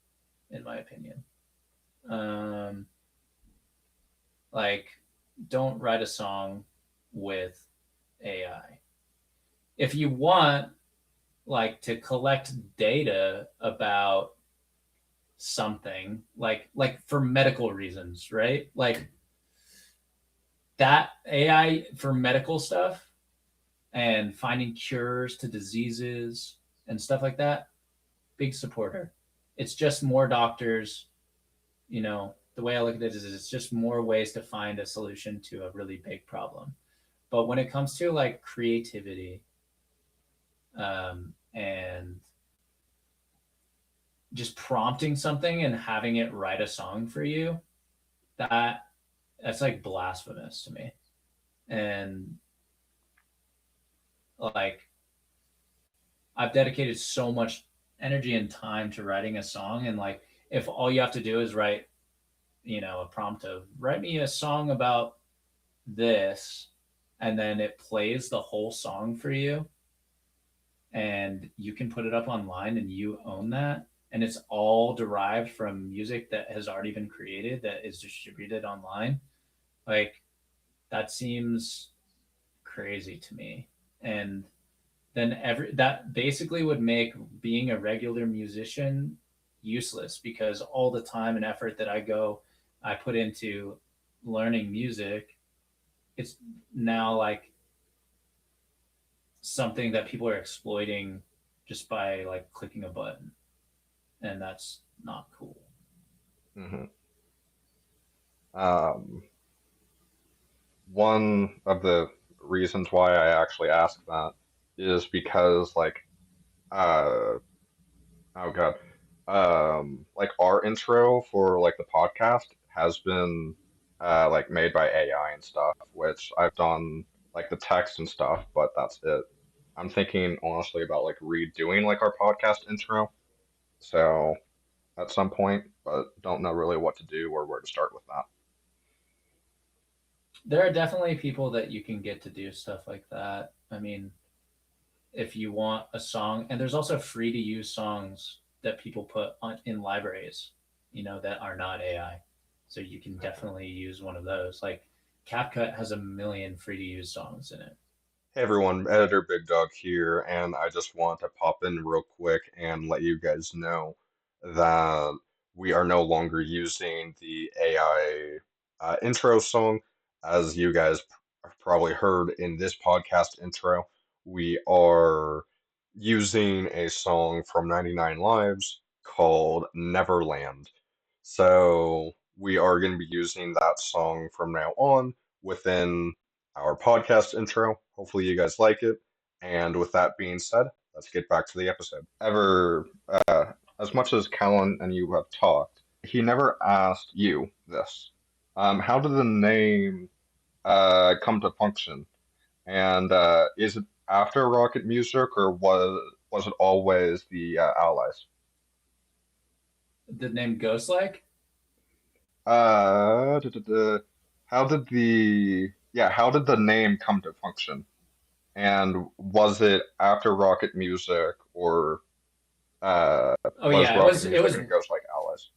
in my opinion. Um, like, don't write a song with AI. If you want, like, to collect data about something, like for medical reasons, right? Like that AI for medical stuff and finding cures to diseases and stuff like that, big supporter. It's just more doctors, the way I look at it is it's just more ways to find a solution to a really big problem. But when it comes to like creativity and just prompting something and having it write a song for you, that that's like blasphemous to me. And like I've dedicated so much energy and time to writing a song, and like if all you have to do is write, a prompt of write me a song about this, and then it plays the whole song for you, and you can put it up online and you own that, and it's all derived from music that has already been created that is distributed online. Like that seems crazy to me. And then that basically would make being a regular musician useless, because all the time and effort that I put into learning music, it's now like something that people are exploiting just by like clicking a button, and that's not cool. Hmm. Um, One of the reasons why I actually asked that is because, like, uh, oh God, like our intro for like the podcast has been like made by AI and stuff, which I've done like the text and stuff, but that's it. I'm thinking honestly about like redoing like our podcast intro, so at some point, but don't know really what to do or where to start with that. There are definitely people that you can get to do stuff like that. I mean, if you want a song, and there's also free to use songs that people put in libraries, that are not AI. So you can definitely use one of those. Like CapCut has a million free to use songs in it. Hey everyone, Editor Big Dog here, and I just want to pop in real quick and let you guys know that we are no longer using the AI intro song. As you guys have probably heard in this podcast intro, we are using a song from 99 Lives called Neverland. So we are going to be using that song from now on within our podcast intro. Hopefully, you guys like it. And with that being said, let's get back to the episode. As much as Callan and you have talked, he never asked you this. How did the name come to function? And is it after Rocket Music, or was it always the Allies? The name Ghostlike? Duh, duh, duh. How did the name come to function? And was it after Rocket Music, or Oh was yeah, Rocket it Music was and Ghostlik allies?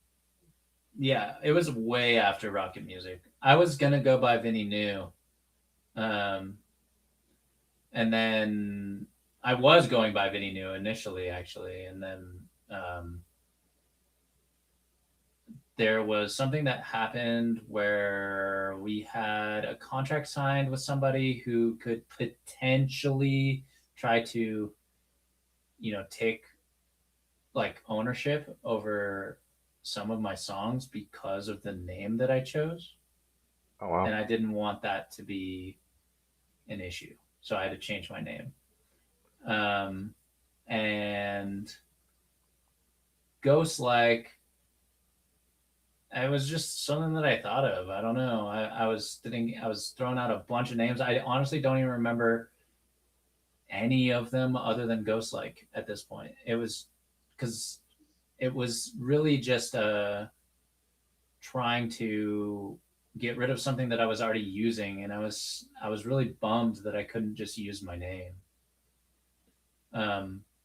yeah, it was way after Rocket Music. I was gonna go by Vinny New, um, and then I was going by Vinny New initially, actually, and then um, there was something that happened where we had a contract signed with somebody who could potentially try to, take like ownership over some of my songs because of the name that I chose. Oh And wow. I didn't want that to be an issue. So I had to change my name. Um, and Ghost Like It was just something that I thought of. I don't know. I was throwing out a bunch of names. I honestly don't even remember any of them other than Ghostlike at this point. It was because it was really just trying to get rid of something that I was already using, and I was really bummed that I couldn't just use my name.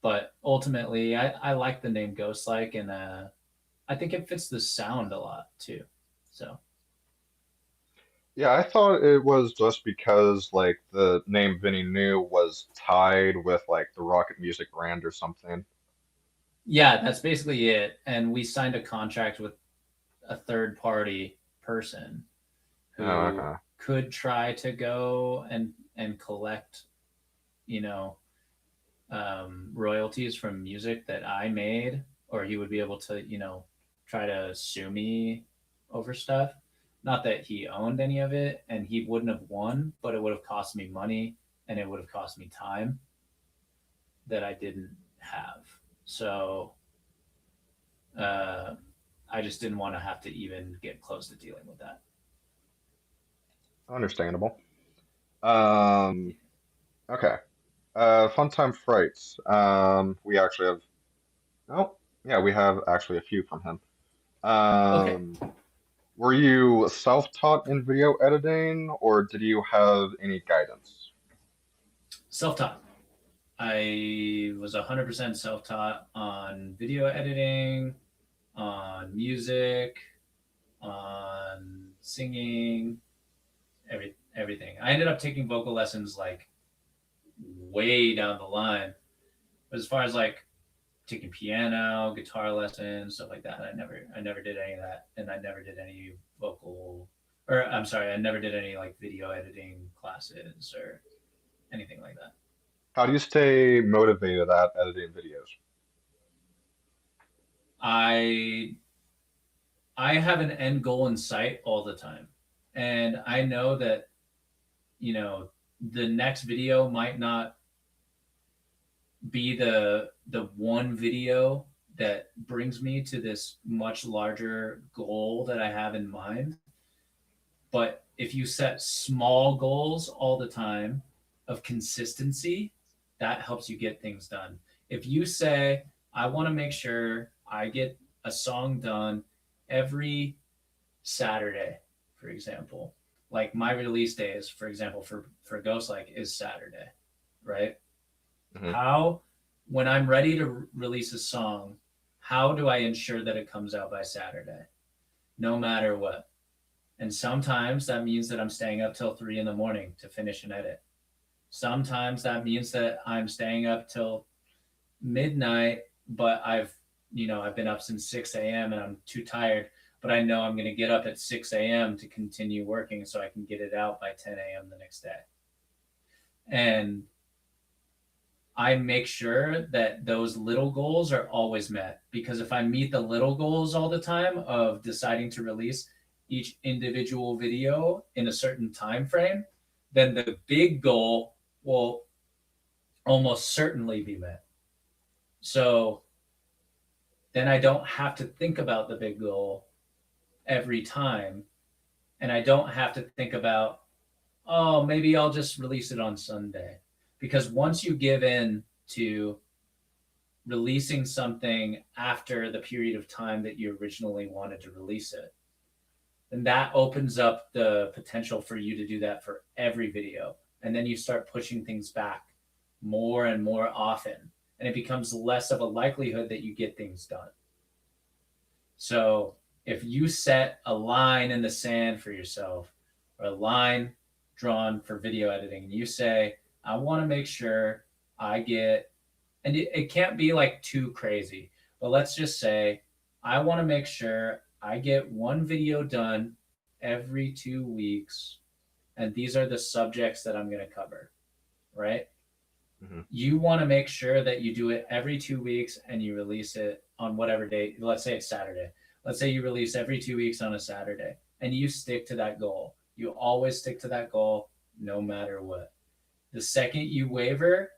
But ultimately, I like the name Ghostlike, and I think it fits the sound a lot too. So Yeah, I thought it was just because like the name Vinny New was tied with like the Rocket Music brand or something. yeah, that's basically it. And we signed a contract with a third party person Oh, who okay. could try to go and collect, you know, royalties from music that I made, or he would be able to, try to sue me over stuff. Not that he owned any of it, and he wouldn't have won, but it would have cost me money and it would have cost me time that I didn't have. So uh, I just didn't want to have to even get close to dealing with that. Understandable. Um, okay. Fun time frights. We actually have. Oh, yeah, we have actually a few from him. Okay, Um, were you self-taught in video editing, or did you have any guidance? self taught. I was 100% self taught on video editing, on music, on singing, everything. I ended up taking vocal lessons like way down the line. But as far as like taking piano, guitar lessons, stuff like that, I never did any of that, and I never did any vocal, or I'm sorry, I never did any like video editing classes or anything like that. How do you stay motivated at editing videos? I I have an end goal in sight all the time, and I know that you know the next video might not be the one video that brings me to this much larger goal that I have in mind. But if you set small goals all the time of consistency, that helps you get things done. If you say, I want to make sure I get a song done every Saturday, for example, like my release days, for example, for Ghostlike is Saturday, right? Hmm. How, when I'm ready to release a song, how do I ensure that it comes out by Saturday, no matter what? And sometimes that means that I'm staying up till 3 in the morning to finish an edit. Sometimes that means that I'm staying up till midnight, but I've been up since 6 a.m. and I'm too tired, but I know I'm going to get up at 6 a.m. to continue working so I can get it out by 10 a.m. the next day. And I make sure that those little goals are always met, because if I meet the little goals all the time of deciding to release each individual video in a certain time frame, then the big goal will almost certainly be met. So then I don't have to think about the big goal every time, and I don't have to think about, oh, maybe I'll just release it on Sunday. Because once you give in to releasing something after the period of time that you originally wanted to release it, then that opens up the potential for you to do that for every video. And then you start pushing things back more and more often. And it becomes less of a likelihood that you get things done. So if you set a line in the sand for yourself, or a line drawn for video editing, and you say, I want to make sure I get, and it can't be like too crazy, but let's just say, I want to make sure I get one video done every 2 weeks, and these are the subjects that I'm going to cover, right? Hmm. You want to make sure that you do it every 2 weeks and you release it on whatever date. Let's say it's Saturday. Let's say you release every 2 weeks on a Saturday, and you stick to that goal. You always stick to that goal no matter what. The second you waver,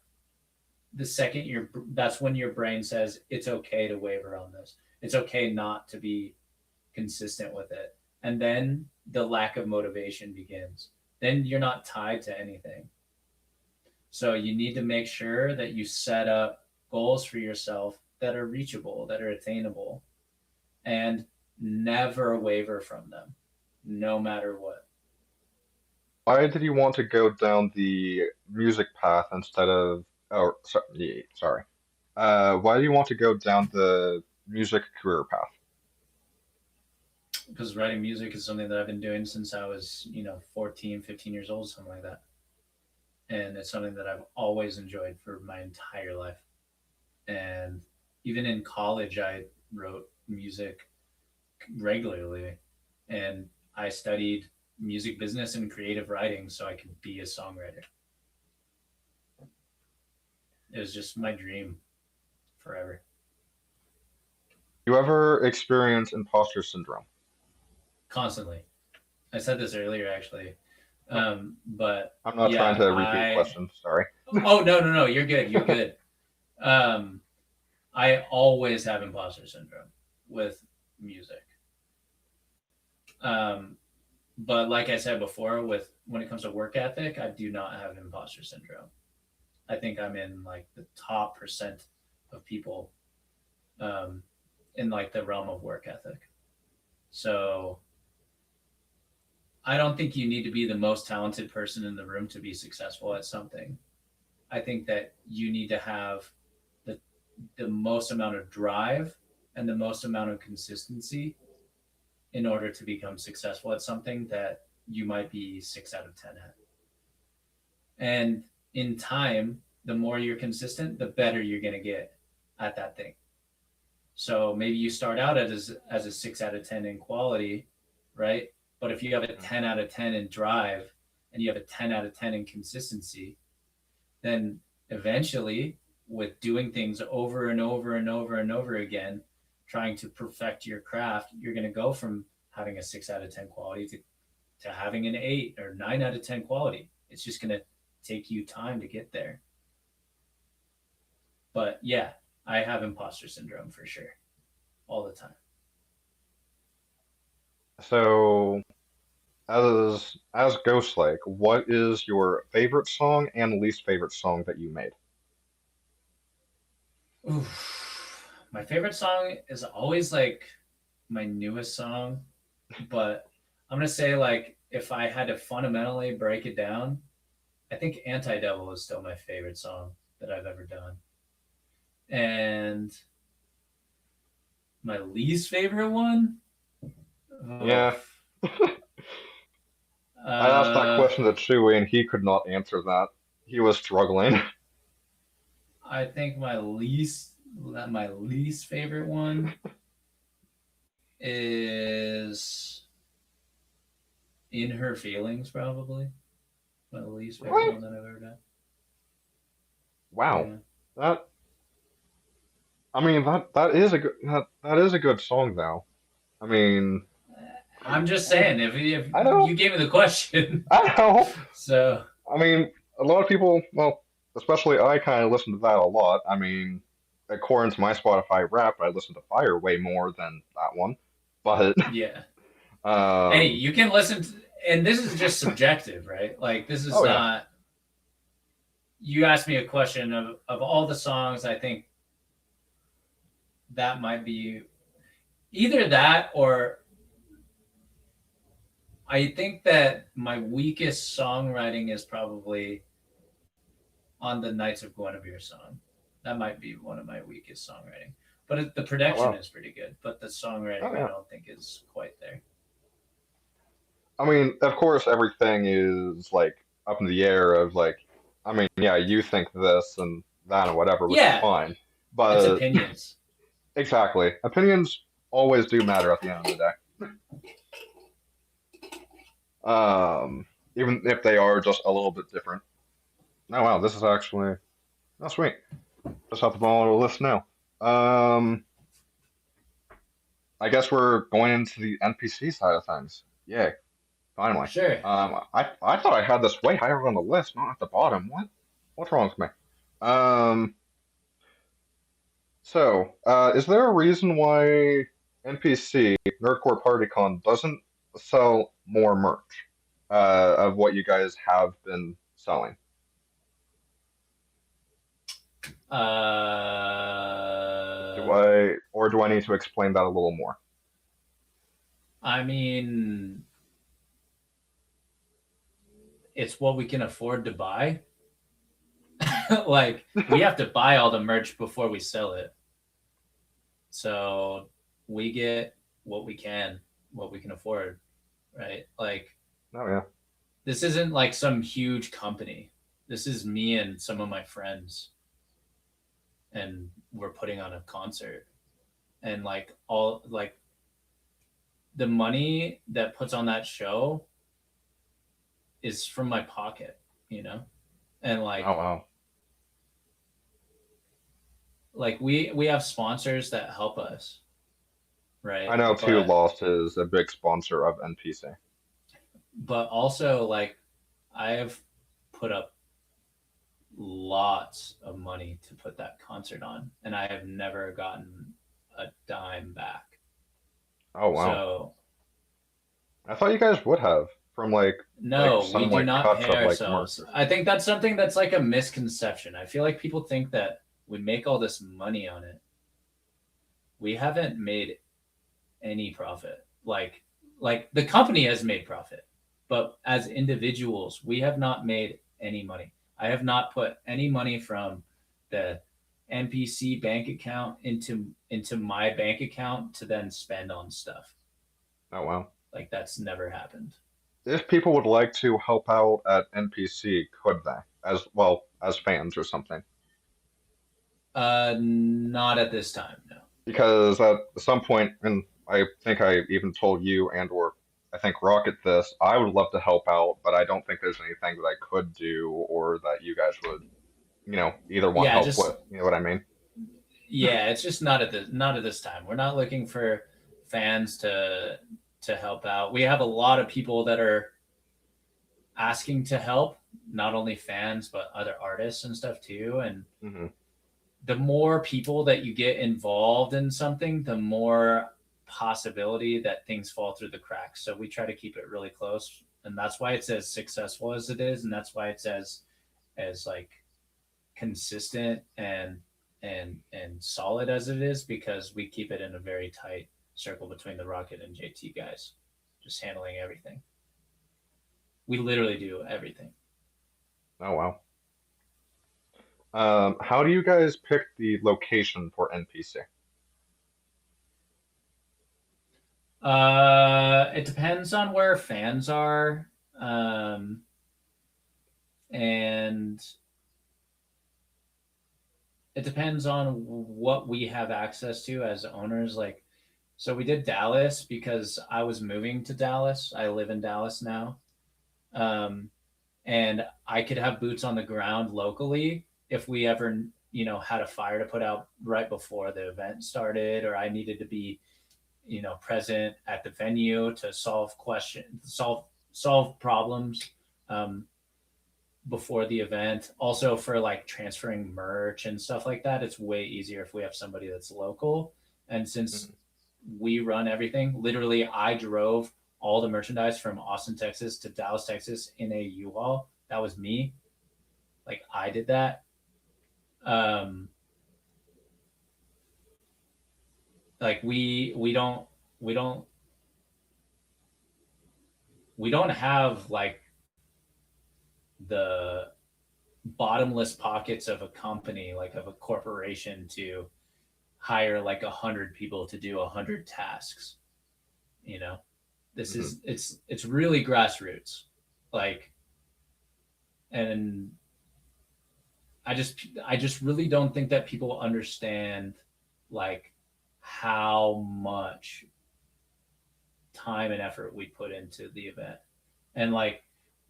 the second you're that's when your brain says it's okay to waver on this. It's okay not to be consistent with it. And then the lack of motivation begins. Then you're not tied to anything. So you need to make sure that you set up goals for yourself that are reachable, that are attainable, and never waver from them, no matter what. Why did you want to go down the music path instead of? Oh, sorry. Why do you want to go down the music career path? Because writing music is something that I've been doing since I was, 14, 15 years old, something like that. And it's something that I've always enjoyed for my entire life. And even in college, I wrote music regularly. And I studied music business and creative writing so I could be a songwriter. It was just my dream forever. You ever experience imposter syndrome? Constantly. I said this earlier, actually. But I'm not yeah, trying to repeat questions. Sorry. Oh, no. You're good. You're good. I always have imposter syndrome with music. But like I said before, when it comes to work ethic, I do not have imposter syndrome. I think I'm in like the top percent of people in like the realm of work ethic. So I don't think you need to be the most talented person in the room to be successful at something. I think that you need to have the most amount of drive and the most amount of consistency in order to become successful at something that you might be 6 out of 10 at. And in time, the more you're consistent, the better you're going to get at that thing. So maybe you start out as a 6 out of 10 in quality, right? But if you have a 10 out of 10 in drive and you have a 10 out of 10 in consistency, then eventually, with doing things over and over and over and over again, trying to perfect your craft, you're going to go from having a 6 out of 10 quality to having an 8 or 9 out of 10 quality. It's just going to take you time to get there. But yeah, I have imposter syndrome for sure, all the time. So, as Ghostlike, what is your favorite song and least favorite song that you made? Oof. My favorite song is always like my newest song, but I'm gonna say like if I had to fundamentally break it down, I think Anti Devil is still my favorite song that I've ever done. And my least favorite one? Yeah, Oh, I asked that uh, question to Chewy and he could not answer that. He was struggling. I think my least favorite one is In Her Feelings, probably. My least favorite What? one that I've ever done. Wow. Yeah. That I mean that is a good that is a good song though. I mean, I'm just I, saying, if I know. you gave me the question, I know. so I mean, a lot of people, well, especially I kind of listen to that a lot. I mean, according to my Spotify rap, I listen to Fire way more than that one. But yeah. Hey, um you can listen to, and this is just subjective, right? Like this is oh yeah. not. You asked me a question of all the songs. I think that might be either that or I think that my weakest songwriting is probably on the Knights of Guinevere song. That might be one of my weakest songwriting. But the Oh production wow. is pretty good, but the songwriting Oh I yeah. don't think is quite there. I mean, of course, everything is like up in the air of like, I mean, yeah, you think this and that and whatever, which is Yeah, fine. it's But opinions. exactly, opinions always do matter at the end of the day. Even if they are just a little bit different. Oh wow, this is actually oh sweet. Just have to ball on the list now. Um, I guess we're going into the NPC side of things. Yay, finally. Sure. I thought I had this way higher on the list, not at the bottom. What's wrong with me? Um, is there a reason why NPC Nerdcore PartyCon doesn't sell more merch of what you guys have been selling. Do I need to explain that a little more? I mean, it's what we can afford to buy. Like, we have to buy all the merch before we sell it. So we get what we can afford, right? Like, Oh yeah. this isn't like some huge company. This is me and some of my friends, and we're putting on a concert. And like all like the money that puts on that show is from my pocket, you know? And Oh wow. like we have sponsors that help us, I right? know Two But Lost is a big sponsor of NPC. also like I've put up lots of money to put that concert on, and I have never gotten a dime back. Oh wow. So I thought you guys would have from like no, we some do like not cuts pay of like merch ourselves. or I something. think that's something that's like a misconception. I feel like people think that we make all this money on it. We haven't made any profit. Like the company has made profit, but as individuals, we have not made any money. I have not put any money from the NPC bank account into my bank account to then spend on stuff. Oh wow. Like that's never happened. If people would like to help out at NPC, could they? As well as fans or something? Not at this time, no. Because at some point, and I think I even told you and or I think Rockit this, I would love to help out, but I don't think there's anything that I could do or that you guys would, either want Yeah, help with. just You know what I mean? yeah, it's just not at this time. We're not looking for fans to help out. We have a lot of people that are asking to help, not only fans but other artists and stuff too. And Hmm. the more people that you get involved in something, the more possibility that things fall through the cracks. So we try to keep it really close, and that's why it's as successful as it is, and that's why it's as like consistent and solid as it is, because we keep it in a very tight circle between the Rockit and JT guys, just handling everything. We literally do everything. Oh wow. How do you guys pick the location for NPC? It depends on where fans are, and it depends on what we have access to as owners. Like, so we did Dallas because I was moving to Dallas. I live in Dallas now, um, and I could have boots on the ground locally if we ever, had a fire to put out right before the event started, or I needed to be, present at the venue to solve problems. Um, Before the event. Also for like transferring merch and stuff like that, it's way easier if we have somebody that's local. And since Mhm. we run everything, literally I drove all the merchandise from Austin, Texas to Dallas, Texas in a U-Haul. That was me. Like I did that. Um like we don't we don't have like the bottomless pockets of a company, like of a corporation, to hire like 100 people to do 100 tasks. You know, this Mhm. is it's really grassroots, like, and I just really don't think that people understand like how much time and effort we put into the event. And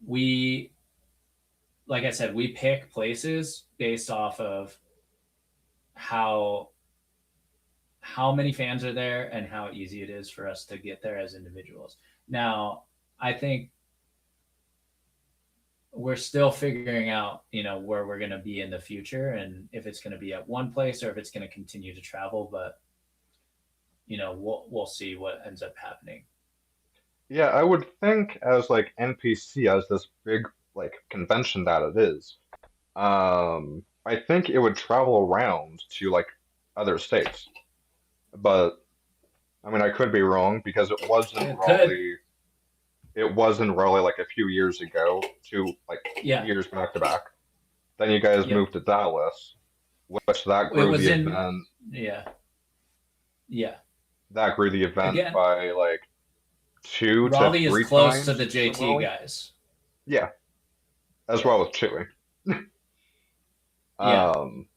we like I said, we pick places based off of how how many fans are there and how easy it is for us to get there as individuals. Now, I think we're still figuring out, where we're going to be in the future and if it's going to be at one place or if it's going to continue to travel. But, we'll see what ends up happening. Yeah, I would think as like NPC as this big like convention that it is, I think it would travel around to like other states. But I mean, I could be wrong because It could. It was in Raleigh like a few years ago, two like Yeah. years back to back. Then you guys Yep. moved to Dallas, which that It grew was the in. event. Yeah. Yeah. That grew the event Again, by like two to Raleigh is three close to the times from JT Raleigh. guys. Yeah, as Yeah. well as Chewy. Yeah. Um,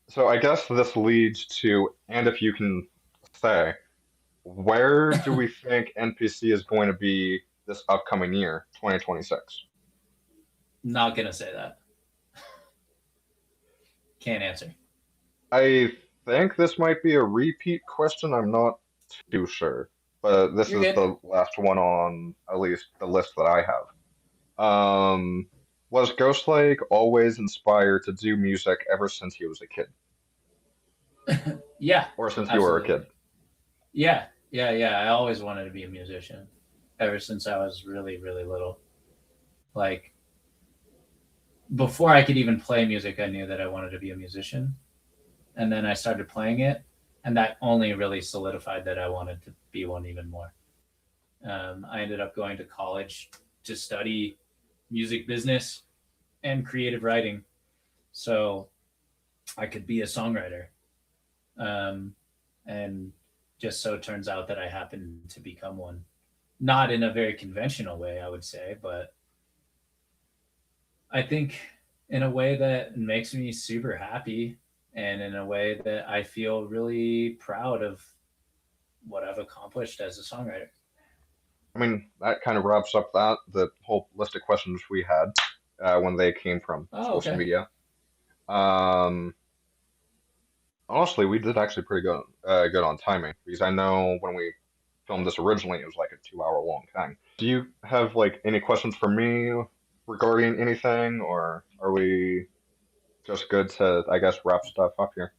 so I guess this leads to, and if you can say, where do we think NPC is going to be this upcoming year, 2026? Not gonna say that. Can't answer. I think this might be a repeat question. I'm not too sure, but this You're is good. the last one on at least the list that I have. Was Ghostlike always inspired to do music ever since he was a kid, Yeah. or since you were a kid? Absolutely. Yeah. Yeah. Yeah. I always wanted to be a musician ever since I was really, really little. Like before I could even play music, I knew that I wanted to be a musician. And then I started playing it, and that only really solidified that I wanted to be one even more. I ended up going to college to study music business and creative writing, so I could be a songwriter. Um, and just so it turns out that I happened to become one. Not in a very conventional way, I would say, but I think in a way that makes me super happy and in a way that I feel really proud of what I've accomplished as a songwriter. I mean, that kind of wraps up the whole list of questions we had when they came from Oh, social okay. media. Um, Honestly, we did actually pretty good on timing because I know when we filmed this originally, it was like a 2 hour long thing. Do you have like any questions for me regarding anything, or are we just good to, I guess, wrap stuff up here?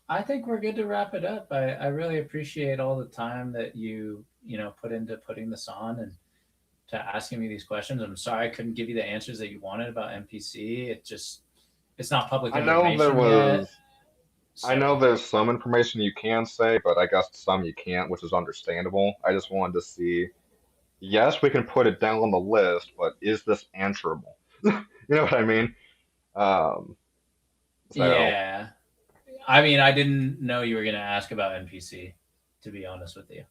I think we're good to wrap it up. I really appreciate all the time that you put into putting this on and to asking me these questions. I'm sorry I couldn't give you the answers that you wanted about NPC. It's not public I know there information yet. was, I know So there's some information you can say, but I guess some you can't, which is understandable. I just wanted to see, yes, we can put it down on the list, but is this answerable? You know what I mean? Um, so. yeah. I mean, I didn't know you were gonna ask about NPC, to be honest with you.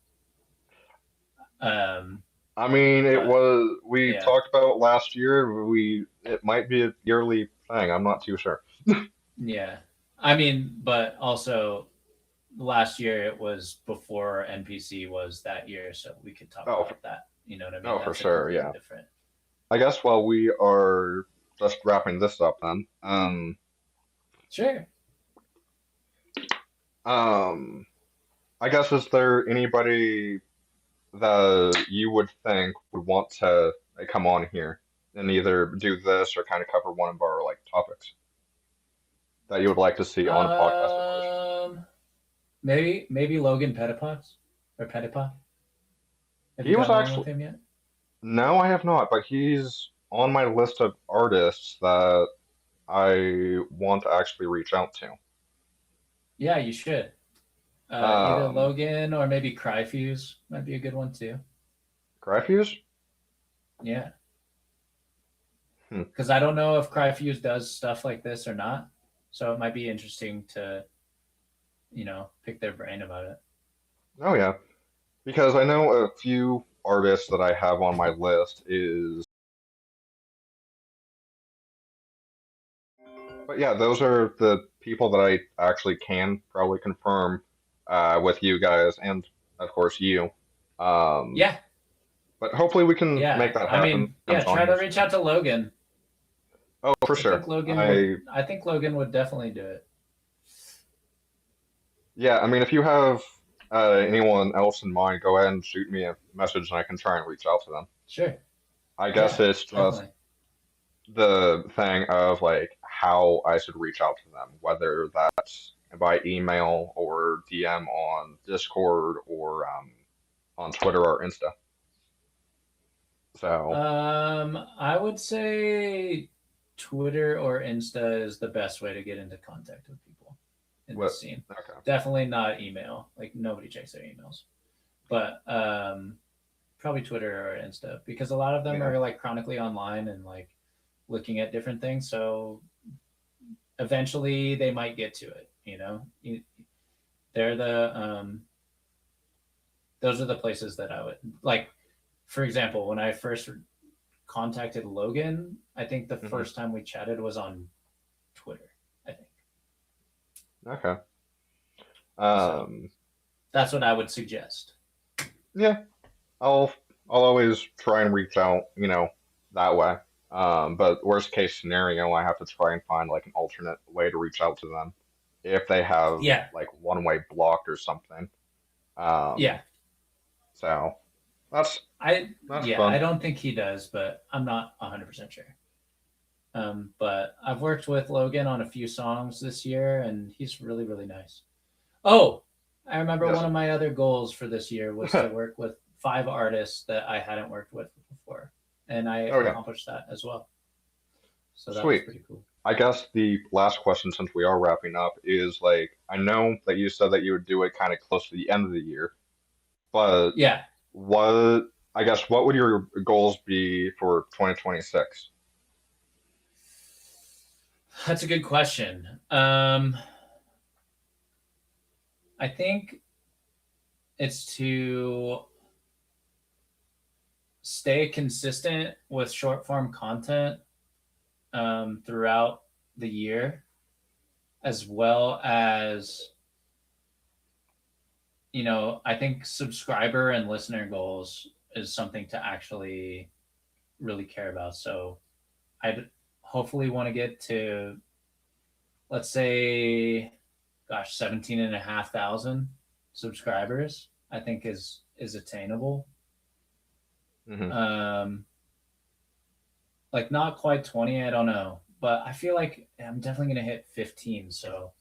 Um, I mean, it but was, we yeah, talked about it last year. It might be a yearly thing. I'm not too sure. yeah. I mean, but also last year it was before NPC was that year, so we could talk Oh, about that. You know what I mean? no, for That's a sure. completely Yeah. different. I guess while we are just wrapping this up, then, Sure. um, I guess is there anybody that you would think would want to come on here and either do this or kind of cover one of our like topics that you would like to see on a podcast, of course? Um, maybe Logan Pettipots or Pettipa. Have you He was gotten along actually with him yet? No, I have not, but he's on my list of artists that I want to actually reach out to. Yeah, you should. Either Um, Logan or maybe Cryfuse might be a good one too. Graphews? Yeah, Hmm. because I don't know if Cryfuse does stuff like this or not, so it might be interesting to pick their brain about it. Oh yeah, because I know a few artists that I have on my list is, but yeah, those are the people that I actually can probably confirm with you guys and of course you. Um, Yeah, but hopefully we can yeah. make that I happen. mean, yeah. Comes on Try to here reach soon. out to Logan. Oh, for I sure. think Logan would. I I think Logan would definitely do it. Yeah, I mean, if you have anyone else in mind, go ahead and shoot me a message and I can try and reach out to them. Sure. I Yeah, guess it's just definitely. the thing of like how I should reach out to them, whether that's by email or DM on Discord or on Twitter or Insta. So I would say Twitter or Insta is the best way to get into contact with people in what? this scene. Okay. Definitely not email. Like nobody checks their emails. But probably Twitter or Insta because a lot of them Yeah. are like chronically online and like looking at different things. So eventually they might get to it. They're the those are the places that I would like. For example, when I first contacted Logan, I think the Hmm. first time we chatted was on Twitter. I think Okay. so. Um, That's what I would suggest. yeah, I'll I'll always try and reach out, that way. But worst case scenario, I have to try and find like an alternate way to reach out to them if they have Yeah, like one way blocked or something. Um, yeah. so that's I that's yeah, fun. I don't think he does, but I'm not 100% sure. But I've worked with Logan on a few songs this year, and he's really, really nice. Oh, I remember Yes. one of my other goals for this year was to work with 5 artists that I hadn't worked with before, and I Oh yeah, accomplished that as well. So that was sweet. pretty cool. I guess the last question, since we are wrapping up, is like I know that you said that you would do it kind of close to the end of the year, but Yeah, what I guess what would your goals be for 2026? that's a good question. I think it's to stay consistent with short form content throughout the year, as well as I think subscriber and listener goals is something to actually really care about. So I'd hopefully want to get to, let's say, gosh, 17,500 subscribers. I think is attainable. Hmm. Um, like not quite 20, I don't know, but I feel like I'm definitely gonna hit 15. So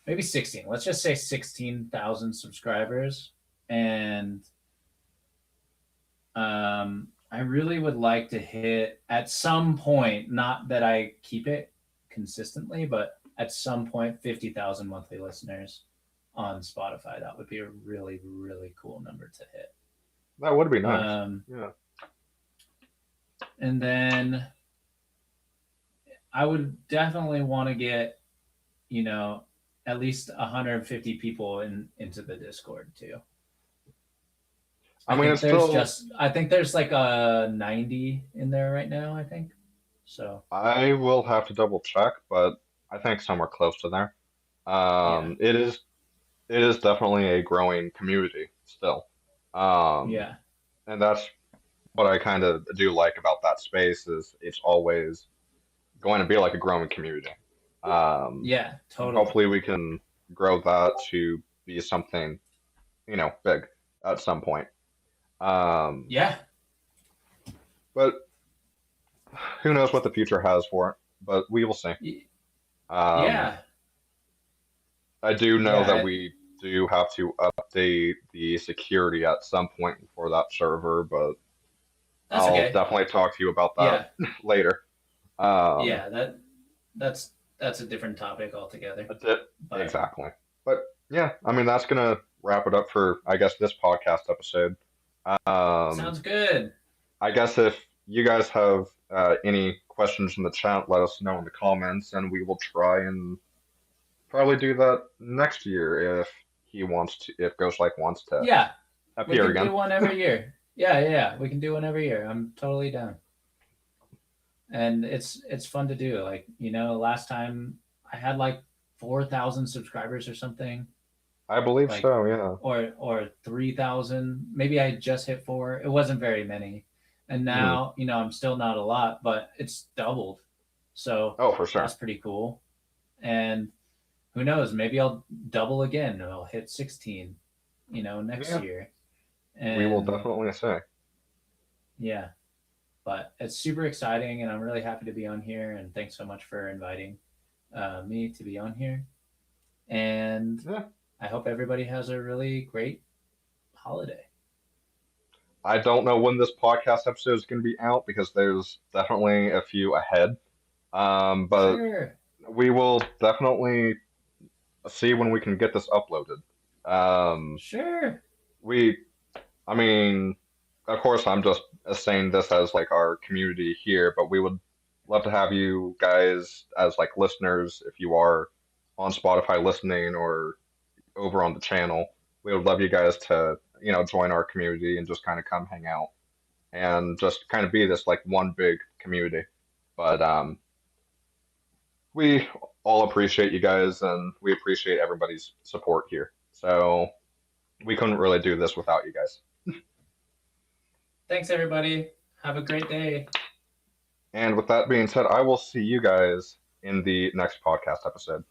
maybe 16. Let's just say 16,000 subscribers, and I really would like to hit at some point. Not that I keep it consistently, but at some point 50,000 monthly listeners on Spotify. That would be a really really cool number to hit. That would be nice. Um, Yeah. and then I would definitely want to get you know at least 150 people into the Discord too. I mean, it's still, I think there's like a 90 in there right now, I think. So, I will have to double check, but I think somewhere close to there. yeah. It is definitely a growing community still. Um, Yeah. and that's what I kind of do like about that space is it's always going to be like a growing community. Um, Yeah, and totally. hopefully we can grow that to be something, big at some point. Um, Yeah. but who knows what the future has for it, but we will see. Um, Yeah. I do know that Yeah, we do have to update the security at some point for that server, but that's I'll okay. definitely talk to you about that Yeah. later. Um, Yeah, that's that's a different topic altogether. that's it. But Exactly. But yeah, I mean, that's gonna wrap it up for, I guess, this podcast episode. Um, sounds good. I guess if you guys have any questions in the chat, let us know in the comments, and we will try and probably do that next year if Ghostlike wants to Yeah, we appear can again. do one every year. Yeah, yeah, yeah. We can do one every year. I'm totally down. And it's fun to do. Like, last time I had like 4,000 subscribers or something. I believe Like so, yeah. or 3,000. Maybe I just hit 4. It wasn't very many. And Hmm. now, I'm still not a lot, but it's doubled. So Oh, for sure. that's pretty cool. And who knows, maybe I'll double again. I'll hit 16, next Yeah, year. we will And definitely say. yeah, but it's super exciting and I'm really happy to be on here. And thanks so much for inviting me to be on here. And Yeah. I hope everybody has a really great holiday. I don't know when this podcast episode is going to be out because there's definitely a few ahead. But Sure. we will definitely see when we can get this uploaded. Um, Sure. we, I mean, of course, I'm just saying this as like our community here, but we would love to have you guys as like listeners if you are on Spotify listening or over on the channel. We would love you guys to, join our community and just kind of come hang out and just kind of be this like one big community. But we all appreciate you guys and we appreciate everybody's support here. So we couldn't really do this without you guys. Thanks, everybody. Have a great day. And with that being said, I will see you guys in the next podcast episode.